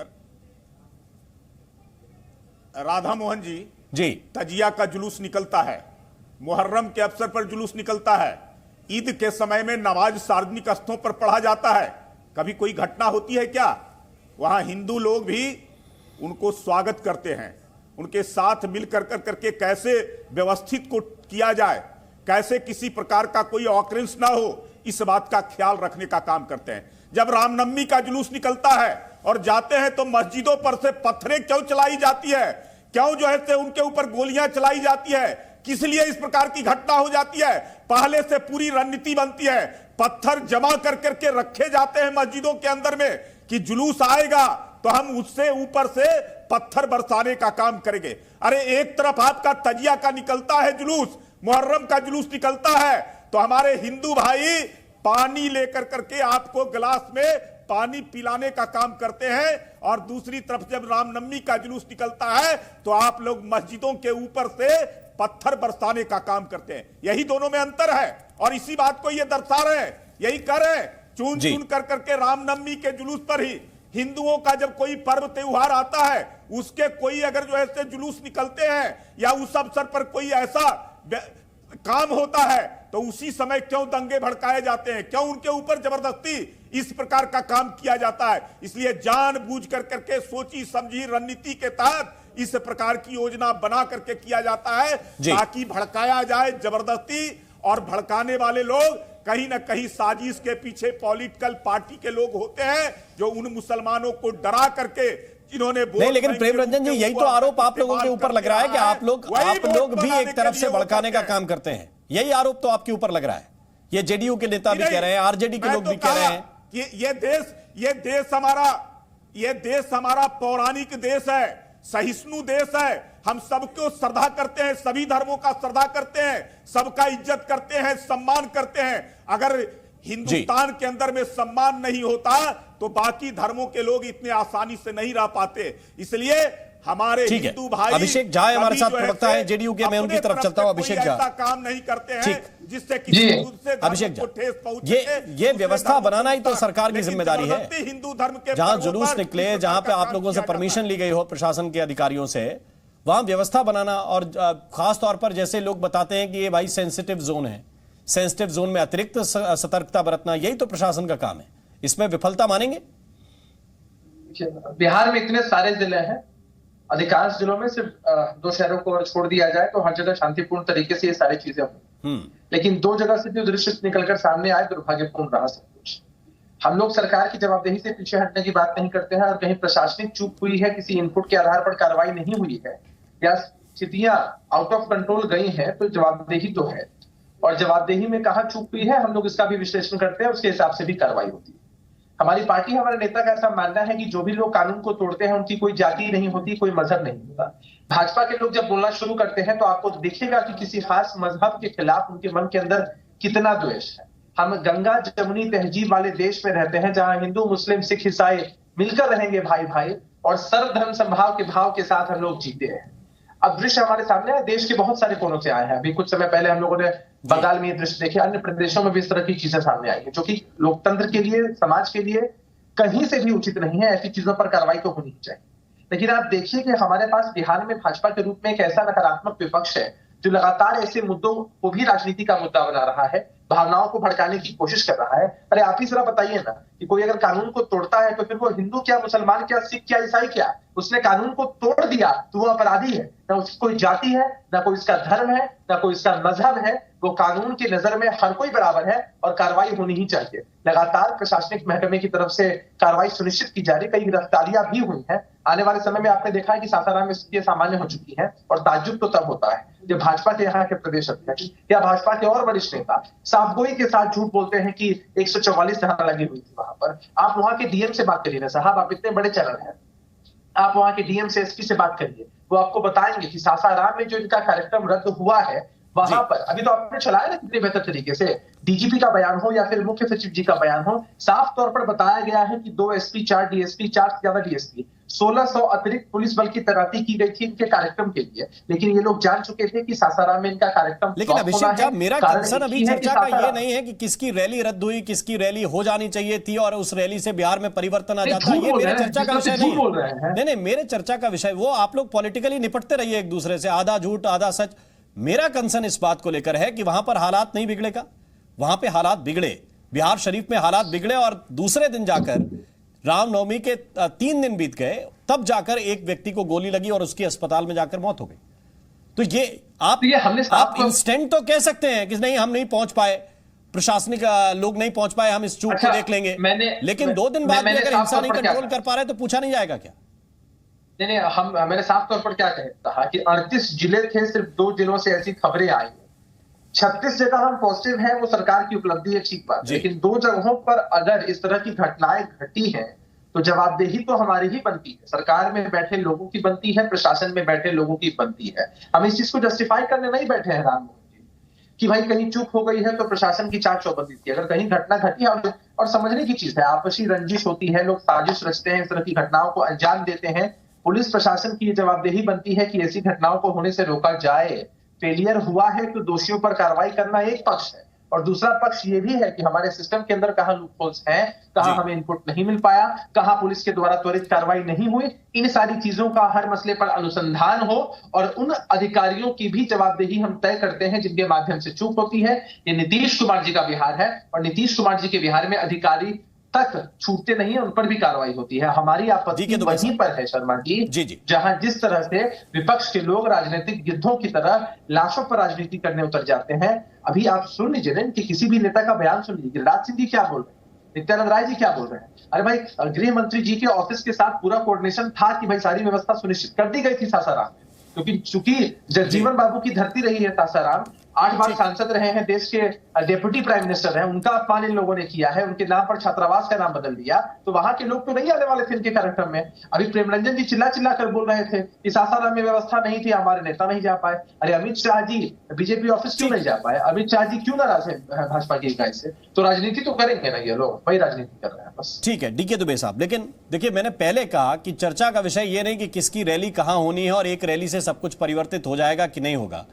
राधा मोहन जी, तजिया का जुलूस निकलता है, मुहर्रम के अवसर पर जुलूस निकलता है, ईद के समय में नमाज सार्वजनिक स्थलों पर पढ़ा जाता है। कभी कोई घटना होती है क्या? वहां हिंदू लोग भी उनको स्वागत करते हैं, उनके साथ मिलकर करके कैसे व्यवस्थित को किया जाए, कैसे किसी प्रकार का कोई ऑकरेंस ना हो, इस बात का ख्याल रखने का काम करते हैं। जब रामनवमी का जुलूस निकलता है और जाते हैं तो मस्जिदों पर से पत्थरें क्यों चलाई जाती है, क्यों जो है से उनके ऊपर गोलियां चलाई जाती है, किस लिए इस प्रकार की घटना हो जाती है? पहले से पूरी रणनीति बनती है, पत्थर जमा कर करके रखे जाते हैं मस्जिदों के अंदर में कि जुलूस आएगा तो हम उससे ऊपर से पत्थर बरसाने का काम करेंगे। अरे एक तरफ आपका तजिया का निकलता है जुलूस, मुहर्रम का जुलूस निकलता है, तो हमारे हिंदू भाई पानी लेकर करके आपको गिलास में पानी पिलाने का काम करते हैं, और दूसरी तरफ जब रामनवमी का जुलूस निकलता है तो आप लोग मस्जिदों के ऊपर से पत्थर बरसाने का काम करते हैं। यही दोनों में अंतर है, और इसी बात को ये दर्शा रहे हैं, यही कर रहे हैं, चुन चुन कर करके रामनवमी के जुलूस पर ही हिंदुओं का जब कोई पर्व त्योहार आता है, उसके कोई अगर जो ऐसे जुलूस निकलते हैं या उस अवसर पर कोई ऐसा काम होता है तो उसी समय क्यों दंगे भड़काए जाते हैं, क्यों उनके ऊपर जबरदस्ती इस प्रकार का काम किया जाता है? इसलिए जानबूझ कर करके सोची समझी रणनीति के तहत इस प्रकार की योजना बना करके किया जाता है ताकि भड़काया जाए जबरदस्ती, और भड़काने वाले लोग कहीं ना कहीं साजिश के पीछे पॉलिटिकल पार्टी के लोग होते हैं जो उन मुसलमानों को डरा करके जिन्होंने नहीं, लेकिन प्रेम रंजन जी, यही तो आरोप आप लोगों के ऊपर लग रहा है कि आप लोग भी एक तरफ से भड़काने का काम करते हैं। यही आरोप तो आपके ऊपर लग रहा है। ये जेडीयू के नेता भी कह रहे हैं, आरजेडी के लोग भी कह रहे हैं कि ये देश हमारा पौराणिक देश है, सहिष्णु देश है। हम सबको श्रद्धा करते हैं, सभी धर्मों का श्रद्धा करते हैं, सबका इज्जत करते हैं, सम्मान करते हैं। अगर हिंदुस्तान के अंदर में सम्मान नहीं होता तो बाकी धर्मों के लोग इतने आसानी से नहीं रह पाते। इसलिए हमारे हिंदू भाई अभिषेक झा हमारे साथ प्रवक्ता है जेडीयू के, मैं उनकी तरफ चलता हूं। अभिषेक झा ऐसा काम नहीं करते हैं जिससे किसी दूसरे अभिषेक को ठेस पहुंचे। ये व्यवस्था बनाना ही तो सरकार की जिम्मेदारी है। हिंदू धर्म के जहां जुलूस निकले, जहां पे आप लोगों से परमिशन ली गई हो प्रशासन के अधिकारियों से, वहां व्यवस्था बनाना, और खास तौर पर जैसे लोग बताते हैं कि ये भाई सेंसिटिव जोन है, सेंसिटिव जोन में अतिरिक्त सतर्कता बरतना, यही तो प्रशासन का काम है। इसमें विफलता मानेंगे? बिहार में इतने सारे जिले हैं, अधिकांश जिलों में सिर्फ 2 शहरों को छोड़ दिया जाए तो हर जगह शांतिपूर्ण तरीके से ये सारी चीजें हुई। लेकिन 2 जगह से जो दृश्य निकलकर सामने आए, दुर्भाग्यपूर्ण रहा सब कुछ। हम लोग सरकार की जवाबदेही से पीछे हटने की बात नहीं करते हैं, और कहीं प्रशासनिक चूक हुई है, किसी इनपुट के आधार पर कार्रवाई नहीं हुई है, या स्थितियां आउट ऑफ कंट्रोल गई हैं, तो जवाबदेही तो है। और जवाबदेही में कहां चूक हुई है, हम लोग इसका भी विश्लेषण करते हैं, उसके हिसाब से भी कार्रवाई होती है। हमारी पार्टी, हमारे नेता का ऐसा मानना है कि जो भी लोग कानून को तोड़ते हैं उनकी कोई जाति नहीं होती, कोई मजहब नहीं होता। भाजपा के लोग जब बोलना शुरू करते हैं तो आपको दिखेगा कि किसी खास मजहब के खिलाफ उनके मन के अंदर कितना द्वेष है। हम गंगा जमुनी तहजीब वाले देश में रहते हैं, जहां हिंदू मुस्लिम सिख ईसाई मिलकर रहेंगे भाई भाई, और सर्वधर्म समभाव के भाव के साथ हम लोग जीते हैं। अब दृश्य हमारे सामने है, देश के बहुत सारे कोनों से आए हैं। अभी कुछ समय पहले हम लोगों ने बंगाल में ये दृश्य देखे, अन्य प्रदेशों में भी इस तरह की चीजें सामने आई है, जो कि लोकतंत्र के लिए, समाज के लिए कहीं से भी उचित नहीं है। ऐसी चीजों पर कार्रवाई तो होनी चाहिए। लेकिन आप देखिए कि हमारे पास बिहार में भाजपा के रूप में एक ऐसा नकारात्मक विपक्ष है जो लगातार ऐसे मुद्दों को भी राजनीति का मुद्दा बना रहा है, भावनाओं को भड़काने की कोशिश कर रहा है। अरे आप ही जरा बताइए ना कि कोई अगर कानून को तोड़ता है तो फिर वो हिंदू क्या, मुसलमान क्या, सिख क्या, ईसाई क्या, उसने कानून को तोड़ दिया तो वो अपराधी है। ना उसकी कोई जाति है, ना कोई इसका धर्म है, ना कोई इसका मजहब है। वो कानून की नजर में हर कोई बराबर है और कार्रवाई होनी ही चाहिए। लगातार प्रशासनिक महकमे की तरफ से कार्रवाई सुनिश्चित की जा रही, कई गिरफ्तारियां भी हुई हैं। आने वाले समय में आपने देखा है कि सासाराम में स्थिति सामान्य हो चुकी है, और ताज्जुब तो तब होता है जब भाजपा के यहाँ के प्रदेश अध्यक्ष या भाजपा के और वरिष्ठ नेता साफगोई के साथ झूठ बोलते हैं कि 144 धारा लगी हुई थी वहां पर। आप वहां के डीएम से बात करिए ना साहब, आप इतने बड़े चैनल हैं, आप वहां के डीएम से एसपी से बात करिए, वो आपको बताएंगे कि सासाराम में जो इनका कार्यक्रम रद्द हुआ है वहां पर, अभी तो आपने चलाया ना कितने बेहतर तरीके से, डीजीपी का बयान हो या फिर मुख्य सचिव जी का बयान हो, साफ तौर पर बताया गया है कि 2 एसपी, 4 डीएसपी, 4 से ज्यादा डीएसपी, 1600 अतिरिक्त पुलिस बल की तैनाती की गई थी इनके कार्यक्रम के लिए। लेकिन ये लोग जान चुके थे कि सासाराम में इनका कार्यक्रम, लेकिन अभिषेक साहब, मेरा कंसर्न अभी चर्चा का ये नहीं है कि किसकी रैली रद्द हुई, किसकी रैली हो जानी चाहिए थी और उस रैली से बिहार में परिवर्तन आ जाता, ये मेरे चर्चा का विषय नहीं। नहीं, मेरे चर्चा का विषय, वो आप लोग पॉलिटिकली निपटते रहिए एक दूसरे से, आधा झूठ आधा सच। मेरा कंसर्न इस बात को लेकर है कि वहां पर हालात नहीं बिगड़ेगा। वहां पे हालात बिगड़े, बिहार शरीफ में हालात बिगड़े, और दूसरे दिन जाकर रामनवमी के 3 दिन बीत गए, तब जाकर एक व्यक्ति को गोली लगी और उसकी अस्पताल में जाकर मौत हो गई। तो ये आप इंस्टेंट तो कह सकते हैं कि नहीं, हम नहीं पहुंच पाए, प्रशासनिक लोग नहीं पहुंच पाए, हम इस चूक को देख लेंगे। लेकिन 2 दिन बाद अगर हिंसा नहीं कंट्रोल कर पा रहे तो पूछा नहीं जाएगा क्या? नहीं, मैंने साफ तौर पर क्या कहा कि 38 जिले थे, सिर्फ 2 जिलों से ऐसी खबरें आई। 36 जगह हम पॉजिटिव हैं, वो सरकार की उपलब्धि है, ठीक बात। लेकिन 2 जगहों पर अगर इस तरह की घटनाएं घटी हैं तो जवाबदेही तो हमारी ही बनती है, सरकार में बैठे लोगों की बनती है, प्रशासन में बैठे लोगों की बनती है। हम इस चीज को जस्टिफाई करने नहीं बैठे हैं राम मोहन जी कि भाई कहीं चूक हो गई है तो प्रशासन की चाक चौबंदी थी। अगर कहीं घटना घटी है, और समझने की चीज है, आपसी रंजिश होती है, लोग साजिश रचते हैं, इस तरह की घटनाओं को अंजाम देते हैं। पुलिस प्रशासन की जवाबदेही बनती है कि ऐसी घटनाओं को होने से रोका जाए। फेलियर हुआ है तो दोषियों पर कार्रवाई करना एक पक्ष है, और दूसरा पक्ष ये भी है कि हमारे सिस्टम के अंदर कहां लूपहोल्स हैं, कहां हमें इनपुट नहीं मिल पाया, कहां पुलिस के द्वारा त्वरित कार्रवाई नहीं हुई। इन सारी चीजों का हर मसले पर अनुसंधान हो, और उन अधिकारियों की भी जवाबदेही हम तय करते हैं जिनके माध्यम से चूक होती है। ये नीतीश कुमार जी का बिहार है, और नीतीश कुमार जी के बिहार में अधिकारी तक छूटते नहीं है, उन पर भी कार्रवाई होती है। हमारी आपत्ति वहीं पर है शर्मा जी, जहां जिस तरह से विपक्ष के लोग राजनीतिक गिद्धों की तरह लाशों पर राजनीति करने उतर जाते हैं। अभी आप सुन लीजिए ना कि किसी भी नेता का बयान सुन लीजिए, गिरिराज सिंह जी क्या बोल रहे हैं, नित्यानंद राय जी क्या बोल रहे हैं। अरे भाई, गृह मंत्री जी के ऑफिस के साथ पूरा कोऑर्डिनेशन था कि भाई सारी व्यवस्था सुनिश्चित कर दी गई थी सासाराम में, क्योंकि चूंकि जगजीवन बाबू की धरती रही है सासाराम, 8 बार सांसद रहे हैं, देश के डेप्यूटी प्राइम मिनिस्टर हैं, उनका अपमान इन लोगों ने किया है, उनके नाम पर छात्रावास का नाम बदल दिया, तो वहां के लोग तो नहीं आने वाले थे इनके कार्यक्रम में। अभी प्रेमरंजन जी चिल्ला चिल्ला कर बोल रहे थे कि सासाराम में व्यवस्था नहीं थी, हमारे नेता नहीं जा पाए। अरे अमित शाह जी बीजेपी ऑफिस क्यों नहीं जा पाए? अमित शाह जी क्यों नाराज है भाजपा की इकाई से? तो राजनीति तो करेंगे ना ये लोग, वही राजनीति कर रहे हैं बस। ठीक है डीके दुबे साहब, लेकिन देखिए मैंने पहले कहा कि चर्चा का विषय ये नहीं कि किसकी रैली कहां होनी है और एक रैली से सब कुछ परिवर्तित हो जाएगा कि नहीं होगा,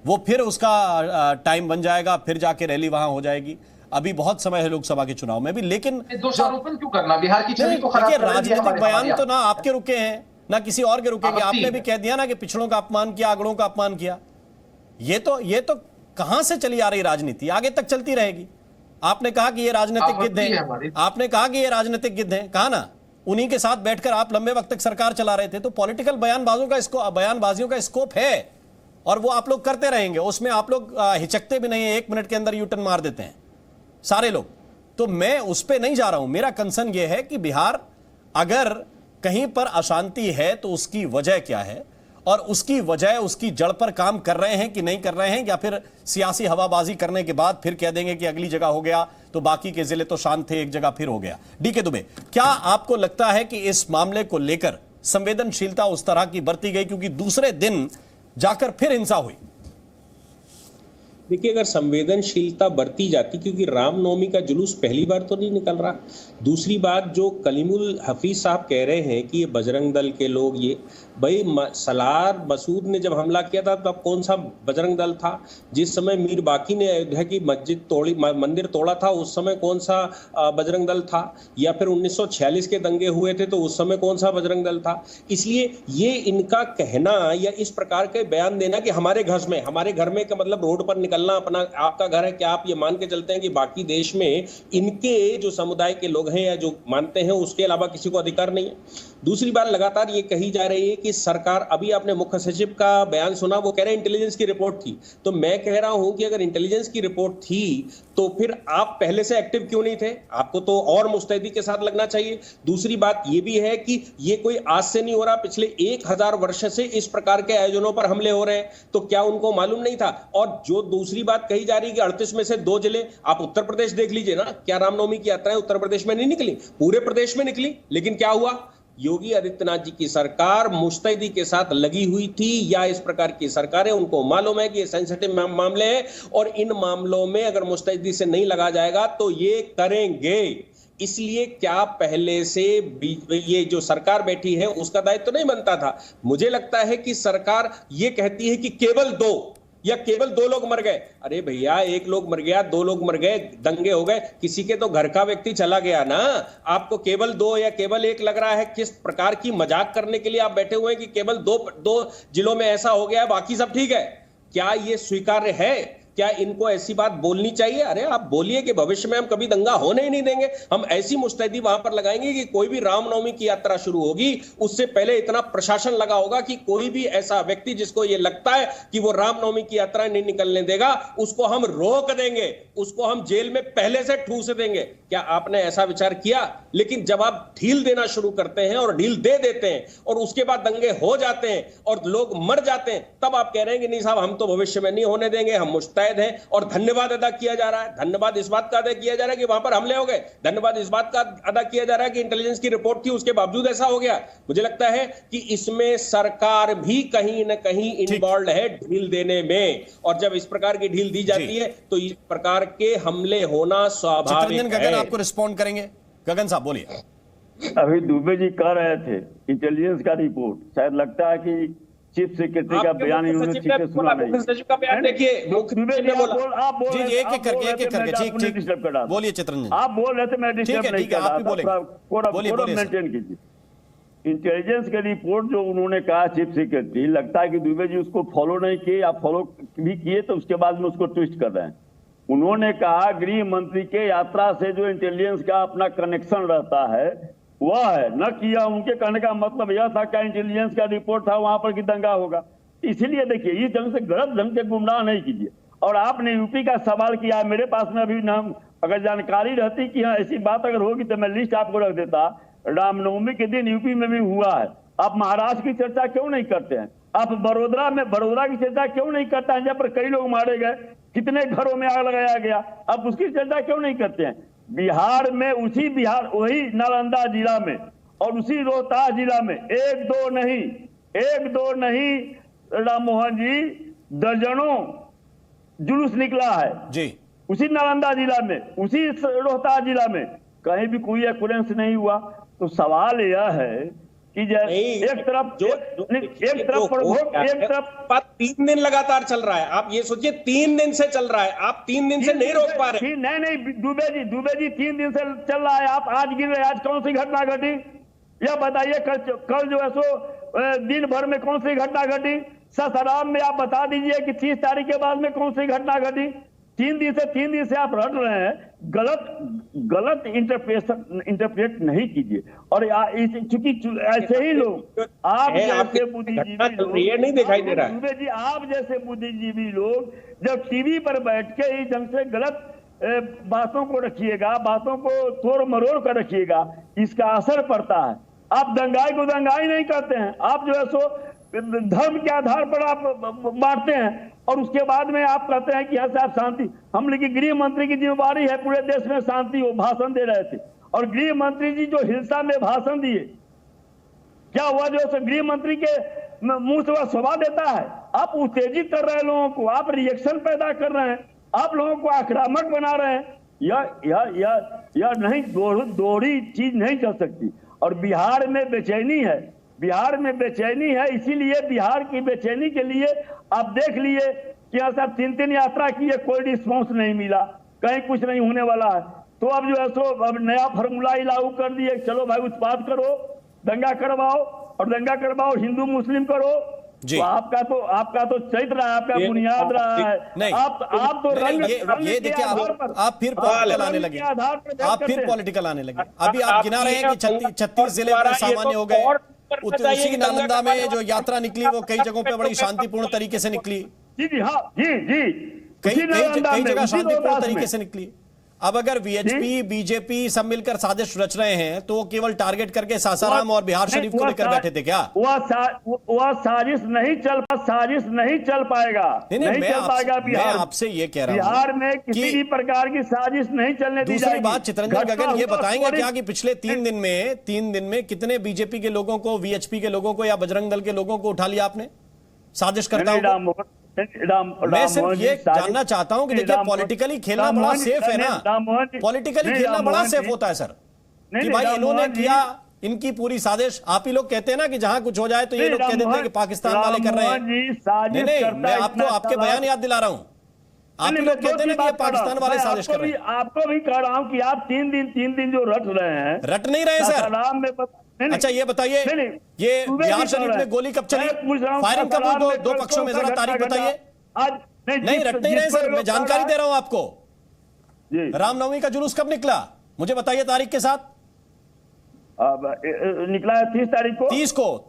वो फिर उसका टाइम बन जाएगा, फिर जाके रैली वहां हो जाएगी। अभी बहुत समय है लोकसभा के चुनाव में भी, लेकिन दोषारोपण क्यों करना? बिहार की छवि को खराब कर दिया। राजनीतिक बयान तो ना आपके रुके हैं ना किसी और के रुकेंगे। आपने भी कह दिया ना कि पिछड़ों का अपमान किया, अगड़ों का अपमान किया। ये तो कहां से चली आ रही राजनीति, आगे तक चलती रहेगी। आपने कहा कि ये राजनीतिक गिद्ध है, आपने कहा कि ये राजनीतिक गिद्ध है, कहा ना, उन्हीं के साथ बैठकर आप लंबे वक्त तक सरकार चला रहे थे। तो पॉलिटिकल बयानबाजियों का स्कोप है और वो आप लोग करते रहेंगे। उसमें आप लोग हिचकते भी नहीं है, 1 मिनट के अंदर यूटर्न मार देते हैं सारे लोग। तो मैं उस पर नहीं जा रहा हूं। मेरा कंसर्न यह है कि बिहार अगर कहीं पर अशांति है तो उसकी वजह क्या है, और उसकी वजह उसकी जड़ पर काम कर रहे हैं कि नहीं कर रहे हैं, या फिर सियासी हवाबाजी करने के बाद फिर कह देंगे कि अगली जगह हो गया तो बाकी के जिले तो शांत थे, एक जगह फिर हो गया। डीके दुबे, क्या आपको लगता है कि इस मामले को लेकर संवेदनशीलता उस तरह की बरती गई क्योंकि दूसरे दिन जाकर फिर हिंसा हुई? देखिए, अगर संवेदनशीलता बरती जाती, क्योंकि रामनवमी का जुलूस पहली बार तो नहीं निकल रहा। दूसरी बात, जो कलीमुल हफीज साहब कह रहे हैं कि ये बजरंग दल के लोग, ये भाई सलार मसूद ने जब हमला किया था तब कौन सा बजरंग दल था? जिस समय मीर बाकी ने अयोध्या की मंदिर तोड़ा था उस समय कौन सा बजरंग दल था? या फिर 1946 के दंगे हुए थे तो उस समय कौन सा बजरंग दल था? इसलिए ये इनका कहना या इस प्रकार के बयान देना कि हमारे घर में का मतलब रोड पर निकलना, अपना आपका घर है, क्या आप ये मान के चलते हैं कि बाकी देश में इनके जो समुदाय के लोग हैं या जो मानते हैं उसके अलावा किसी को अधिकार नहीं है? दूसरी बार लगातार ये कही जा रही है कि सरकार, अभी आपने मुख्य सचिव का बयान सुना, वो कह रहे हैं इंटेलिजेंस की रिपोर्ट थी। तो मैं कह रहा हूं कि अगर इंटेलिजेंस की रिपोर्ट थी तो फिर आप पहले से एक्टिव क्यों नहीं थे? आपको तो और मुस्तैदी के साथ लगना चाहिए। दूसरी बात ये भी है कि ये कोई आज से नहीं हो रहा, पिछले 1000 वर्ष से इस प्रकार के आयोजनों पर हमले हो रहे हैं, तो क्या उनको मालूम नहीं था? और जो दूसरी बात कही जा रही है कि 38 में से 2 जिले, आप उत्तर प्रदेश देख लीजिए ना, क्या रामनवमी की यात्राएं उत्तर प्रदेश में नहीं निकली? पूरे प्रदेश में निकली। लेकिन क्या हुआ? योगी आदित्यनाथ जी की सरकार मुस्तैदी के साथ लगी हुई थी, या इस प्रकार की सरकारें, उनको मालूम है कि ये सेंसिटिव मामले हैं और इन मामलों में अगर मुस्तैदी से नहीं लगा जाएगा तो ये करेंगे। इसलिए क्या पहले से ये जो सरकार बैठी है उसका दायित्व तो नहीं बनता था? मुझे लगता है कि सरकार ये कहती है कि केवल 2 लोग मर गए। अरे भैया, 1 लोग मर गया, 2 लोग मर गए, दंगे हो गए, किसी के तो घर का व्यक्ति चला गया ना। आपको केवल 2 या केवल 1 लग रहा है? किस प्रकार की मजाक करने के लिए आप बैठे हुए हैं कि केवल 2 जिलों में ऐसा हो गया, बाकी सब ठीक है? क्या ये स्वीकार्य है? क्या इनको ऐसी बात बोलनी चाहिए? अरे आप बोलिए कि भविष्य में हम कभी दंगा होने ही नहीं देंगे, हम ऐसी मुस्तैदी वहां पर लगाएंगे कि कोई भी रामनवमी की यात्रा शुरू होगी उससे पहले इतना प्रशासन लगा होगा कि कोई भी ऐसा व्यक्ति जिसको ये लगता है कि वो रामनवमी की यात्रा नहीं निकलने देगा, उसको हम रोक देंगे, उसको हम जेल में पहले से ठूस देंगे। क्या आपने ऐसा विचार किया? लेकिन जब आप ढील देना शुरू करते हैं और ढील दे देते हैं और उसके बाद दंगे हो जाते हैं और लोग मर जाते हैं, तब आप कह रहे हैं कि नहीं साहब, हम तो भविष्य में नहीं होने देंगे, हम मुस्तैद हैं। और धन्यवाद अदा किया जा रहा है, धन्यवाद इस बात का अदा किया जा रहा है कि वहां पर हमले हो गए, धन्यवाद इस बात का अदा किया जा रहा है कि इंटेलिजेंस की रिपोर्ट थी, उसके बावजूद ऐसा हो गया। मुझे लगता है कि इसमें सरकार भी कहीं ना कहीं इन्वॉल्व है ढील देने में, और जब इस प्रकार की ढील दी जाती है तो इस प्रकार के हमले होना स्वाभाविक है। गगन आपको रिस्पॉन्ड करेंगे। गगन साहब बोलिए। अभी दुबे जी कह रहे थे इंटेलिजेंस का रिपोर्ट, शायद लगता है कि चीफ सेक्रेटरी का बयान इन्होंने ठीक से सुना नहीं। सचिव का बयान देखिए, आप बोल जी एक एक करके ठीक बोलिए चित्रंजन। आप बोल रहे थे, मैं डिस्टर्ब नहीं कर रहा था, बोलिए मेंटेन कीजिए। इंटेलिजेंस की रिपोर्ट जो उन्होंने कहा चीफ सेक्रेटरी, लगता है कि दुबे जी उसको फॉलो नहीं किए, या फॉलो भी किए तो उसके बाद में उसको ट्विस्ट कर रहे हैं। उन्होंने कहा गृह मंत्री के यात्रा से जो इंटेलिजेंस का अपना कनेक्शन रहता है वह है, न किया। उनके कहने का मतलब यह था क्या इंटेलिजेंस का रिपोर्ट था वहां पर कि दंगा होगा। इसीलिए देखिए, इस ढंग से गलत ढंग से गुमराह नहीं कीजिए। और आपने यूपी का सवाल किया, मेरे पास में अभी नाम अगर जानकारी रहती कि हाँ ऐसी बात अगर होगी तो मैं लिस्ट आपको रख देता। रामनवमी के दिन यूपी में भी हुआ है, आप महाराष्ट्र की चर्चा क्यों नहीं करते हैं? आप बड़ोदरा की चर्चा क्यों नहीं करता है, जहाँ पर कई लोग मारे गए, कितने घरों में आग लगाया गया, आप उसकी चर्चा क्यों नहीं करते हैं? बिहार में वही नालंदा जिला में और उसी रोहतास जिला में एक दो नहीं राम मोहन जी, दर्जनों जुलूस निकला है जी, उसी नालंदा जिला में, उसी रोहतास जिला में, कहीं भी कोई एक्सपीरियंस नहीं हुआ। तो सवाल यह है कि एक तरफ 3 दिन लगातार चल रहा है, आप ये सोचिए 3 दिन से चल रहा है, आप 3 दिन से नहीं रोक पा रहे। नहीं दुबे जी 3 दिन से चल रहा है, आप आज गिर रहे, आज कौन सी घटना घटी यह बताइए? कल जो है सो दिन भर में कौन सी घटना घटी? सासाराम में आप बता दीजिए कि 30 तारीख के बाद में कौन सी घटना घटी? 3 दिन से आप रट रहे हैं, गलत इंटरप्रेट नहीं कीजिए। और चूंकि ऐसे ही लोग आप जैसे बुद्धिजीवी नहीं दिखाई दे रहा है दुबे जी, आप जैसे बुद्धिजीवी लोग जब टीवी पर बैठ के इस ढंग से गलत बातों को रखिएगा, बातों को तोड़ मरोड़ कर रखिएगा, इसका असर पड़ता है। आप दंगाई को दंगाई नहीं करते हैं, आप जो है सो धर्म के आधार पर आप बांटते हैं और उसके बाद में आप कहते हैं कि यहाँ से आप शांति। हम लेकिन गृह मंत्री की जिम्मेदारी है पूरे देश में शांति हो, भाषण दे रहे थे और गृह मंत्री जी जो हिंसा में भाषण दिए, क्या हुआ? जो है गृह मंत्री के मुंह से वह शोभा देता है? आप उत्तेजित कर रहे हैं लोगों को, आप रिएक्शन पैदा कर रहे हैं, आप लोगों को आक्रामक बना रहे हैं। यह नहीं, दोहरी चीज नहीं चल सकती। और बिहार में बेचैनी है, इसीलिए बिहार की बेचैनी के लिए आप देख लिए कि यहाँ से 3 यात्रा किए, कोई रिस्पॉन्स नहीं मिला, कहीं कुछ नहीं होने वाला है। तो अब जो है सो अब नया फॉर्मूला ही लागू कर दिए, चलो भाई उत्पात करो, दंगा करवाओ, हिंदू मुस्लिम करो। तो आपका तो चरित्र है, आपका बुनियाद रहा है। नहीं, आप तो रंग ये देखिए, आप फिर पॉलिटिकल आने लगे, अभी आप गिना रहे हैं कि 36 जिले में सामान्य हो गए। उसी नालंदा में जो यात्रा निकली वो कई जगहों पे बड़ी शांतिपूर्ण तरीके से निकली। जी हाँ जी कई जगह शांतिपूर्ण तरीके से निकली। अब अगर वीएचपी बीजेपी सब मिलकर साजिश रच रहे हैं तो वो केवल टारगेट करके सासाराम और बिहार शरीफ को लेकर बैठे थे क्या? वह साजिश नहीं चल पाएगा। नहीं चल पाएगा मैं आपसे ये कह रहा हूं बिहार में किसी भी प्रकार की साजिश नहीं चलने दी जाएगी। दूसरी बात, चित्रंजन गगन ये बताएंगे क्या कि पिछले 3 दिन में कितने बीजेपी के लोगों को, वीएचपी के लोगों को या बजरंग दल के लोगों को उठा लिया आपने साजिश करता हूं? मैं सिर्फ ये जानना चाहता हूं कि देखिए पॉलिटिकली खेलना बड़ा सेफ है ना, पॉलिटिकली खेलना बड़ा सेफ होता है सर, कि भाई इन्होंने किया, इनकी पूरी साजिश। आप ही लोग कहते हैं ना कि जहां कुछ हो जाए तो ये लोग कह देते हैं कि पाकिस्तान वाले कर रहे हैं। नहीं, मैं आपको आपके बयान याद दिला रहा हूं। आप ही लोग कहते हैं कि पाकिस्तान वाले साजिश कर रहे हैं। आपको भी कह रहा हूं कि आप 3 दिन जो रट रहे हैं, रट नहीं रहे सर। अच्छा ये बताइए, ये बिहार शरीफ में गोली कब चली, फायरिंग कब हुई दो पक्षों में, जरा तारीख बताइए। नहीं रट नहीं रहे सर, मैं जानकारी दे रहा हूं आपको। रामनवमी का जुलूस कब निकला मुझे बताइए तारीख के साथ। निकला है 30 तारीख को।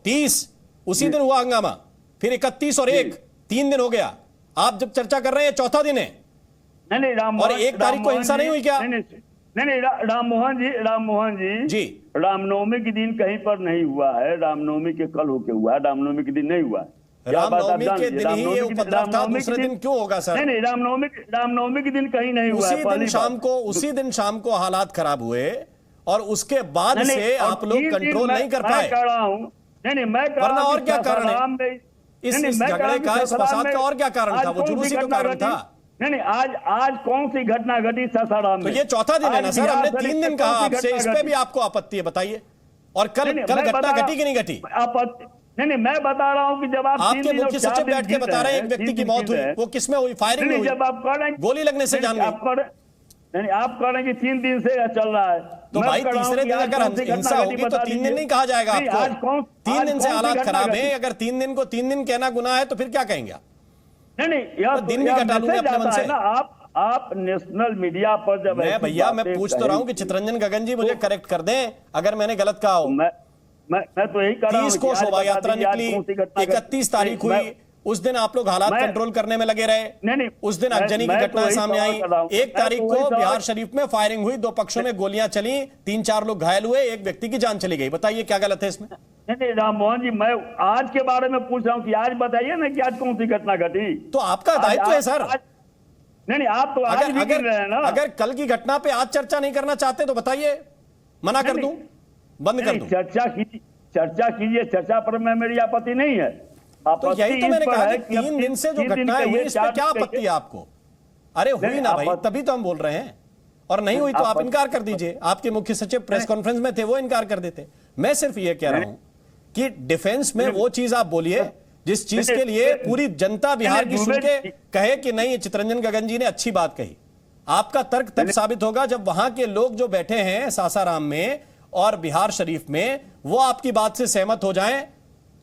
30 उसी दिन हुआ हंगामा, फिर 31 और 1 3 दिन हो गया। आप जब चर्चा कर रहे हैं 4था दिन है। नहीं और 1 तारीख को हिंसा नहीं हुई क्या? नहीं राम मोहन जी रामनवमी के दिन कहीं पर नहीं हुआ है, रामनवमी के कल होके हुआ है, रामनवमी के दिन नहीं हुआ है। रामनवमी के दिन ही ये उपद्रव था, दूसरे दिन क्यों होगा सर? नहीं रामनवमी के दिन कहीं नहीं हुआ। उसी दिन शाम को हालात खराब हुए और उसके बाद से आप लोग कंट्रोल नहीं कर पाए। वरना और क्या कारण है इस झगड़े का, इस फसाद का? और क्या कारण था? वो जुलूस ही तो कारण था। नहीं आज कौन सी घटना घटी सासाराम में? तो ये 4था दिन है ना सर, हमने 3 दिन कहा आपसे, इस पे भी आपको आपत्ति है, बताइए। और कल घटना घटी कि नहीं घटी? नहीं मैं बता रहा हूं कि जब आप आपके मुख्य सचिव बैठ के बता रहे हैं एक व्यक्ति की मौत हुई, वो किसमें हुई? फायरिंग में हुई, जब आप कह रहे हैं गोली लगने से जान गई। आप कह रहे हैं कि 3 दिन से चल रहा है, तो भाई तीसरे दिन अगर हिंसा होगी तो 3 दिन नहीं कहा जाएगा आपको। 3 दिन से हालात खराब है, अगर 3 दिन को 3 दिन कहना गुनाह है तो फिर क्या कहेंगे? नहीं यार दिन भी घटा लूंगे अपने मन से। आप नेशनल मीडिया पर जब भैया मैं पूछ तो रहा हूं कि चित्रंजन गगन जी मुझे करेक्ट कर दें अगर मैंने गलत कहा हो। मैं तो यही कह रहा हूं 30 को शोभा यात्रा निकली, 31 तारीख हुई, उस दिन आप लोग हालात कंट्रोल करने में लगे रहे। नहीं उस दिन अगजनी की घटना सामने आई। 1 तारीख को बिहार शरीफ में फायरिंग हुई, 2 पक्षों में गोलियां चली, 3-4 लोग घायल हुए, 1 व्यक्ति की जान चली गई। बताइए क्या गलत है इसमें? नहीं राम मोहन जी, मैं आज के बारे में पूछ रहा हूँ कि आज बताइए ना कि आज कौन सी घटना घटी। तो आपका दायित्व है सर। नहीं, आप तो आज भी कर रहे हैं ना। अगर कल की घटना पे आज चर्चा नहीं करना चाहते तो बताइए, मना कर दूं, बंद कर दूं? चर्चा कीजिए, चर्चा पर मैं मेरी आपत्ति नहीं है। तो यही तो मैंने कहा कि 3 दिन से जो घटनाएं हुई इस पे क्या आपत्ति है आपको? अरे हुई ना भाई, तभी तो हम बोल रहे हैं। और नहीं हुई तो आप इनकार कर दीजिए। आपके मुख्य सचिव प्रेस कॉन्फ्रेंस में थे, वो इनकार कर देते। मैं सिर्फ ये कह रहा हूं कि डिफेंस में वो चीज आप बोलिए जिस चीज के लिए पूरी जनता बिहार की सुन के कहे कि नहीं, चितरंजन गगन जी ने अच्छी बात कही। आपका तर्क तब साबित होगा जब वहां के लोग जो बैठे हैं सासाराम में और बिहार शरीफ में, वो आपकी बात से सहमत हो जाएं,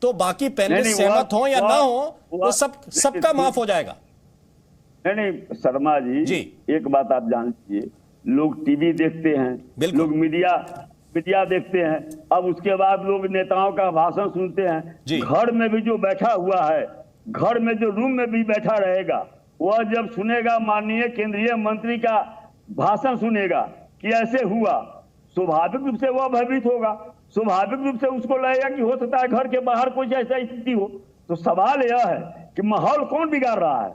तो बाकी पैनलिस्ट सहमत हो या ना हो, वो सबका माफ हो जाएगा। नहीं शर्मा जी, एक बात आप जान लीजिए, लोग टीवी देखते हैं, लोग मीडिया देखते हैं, अब उसके बाद लोग नेताओं का भाषण सुनते हैं। घर में भी जो बैठा हुआ है, घर में जो रूम में भी बैठा रहेगा, वह जब सुनेगा माननीय केंद्रीय मंत्री का भाषण सुनेगा कि ऐसे हुआ, स्वाभाविक रूप से वह भयभीत होगा। स्वाभाविक रूप से उसको लगेगा कि हो सकता है घर के बाहर कोई ऐसा स्थिति हो। तो सवाल यह है कि माहौल कौन बिगाड़ रहा है,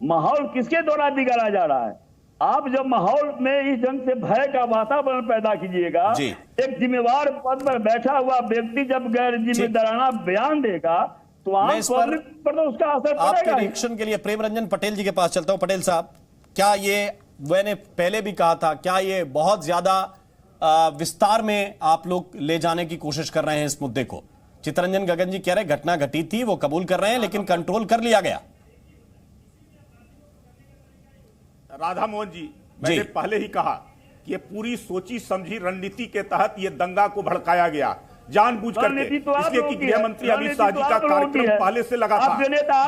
माहौल किसके द्वारा बिगाड़ा जा रहा है? आप जब माहौल में इस ढंग से भय का वातावरण पैदा कीजिएगा, एक जिम्मेवार पद पर बैठा हुआ व्यक्ति जब गैर जिम्मेदाराना बयान देगा तो आम पब्लिक पर तो उसका असर पड़ेगा। आपके रिएक्शन के लिए प्रेम रंजन पटेल जी के पास चलता हूं। पटेल साहब, क्या ये, मैंने पहले भी कहा था, क्या ये बहुत ज्यादा विस्तार में आप लोग ले जाने की कोशिश कर रहे हैं इस मुद्दे को? चितरंजन गगन जी कह रहे घटना घटी थी, वो कबूल कर रहे हैं, लेकिन कंट्रोल कर लिया गया। राधा मोहन जी, मैंने पहले ही कहा कि ये पूरी सोची समझी रणनीति के तहत ये दंगा को भड़काया गया, जानबूझ करके। इसलिए कि गृह मंत्री अमित शाह जी का कार्यक्रम पहले से लगा था।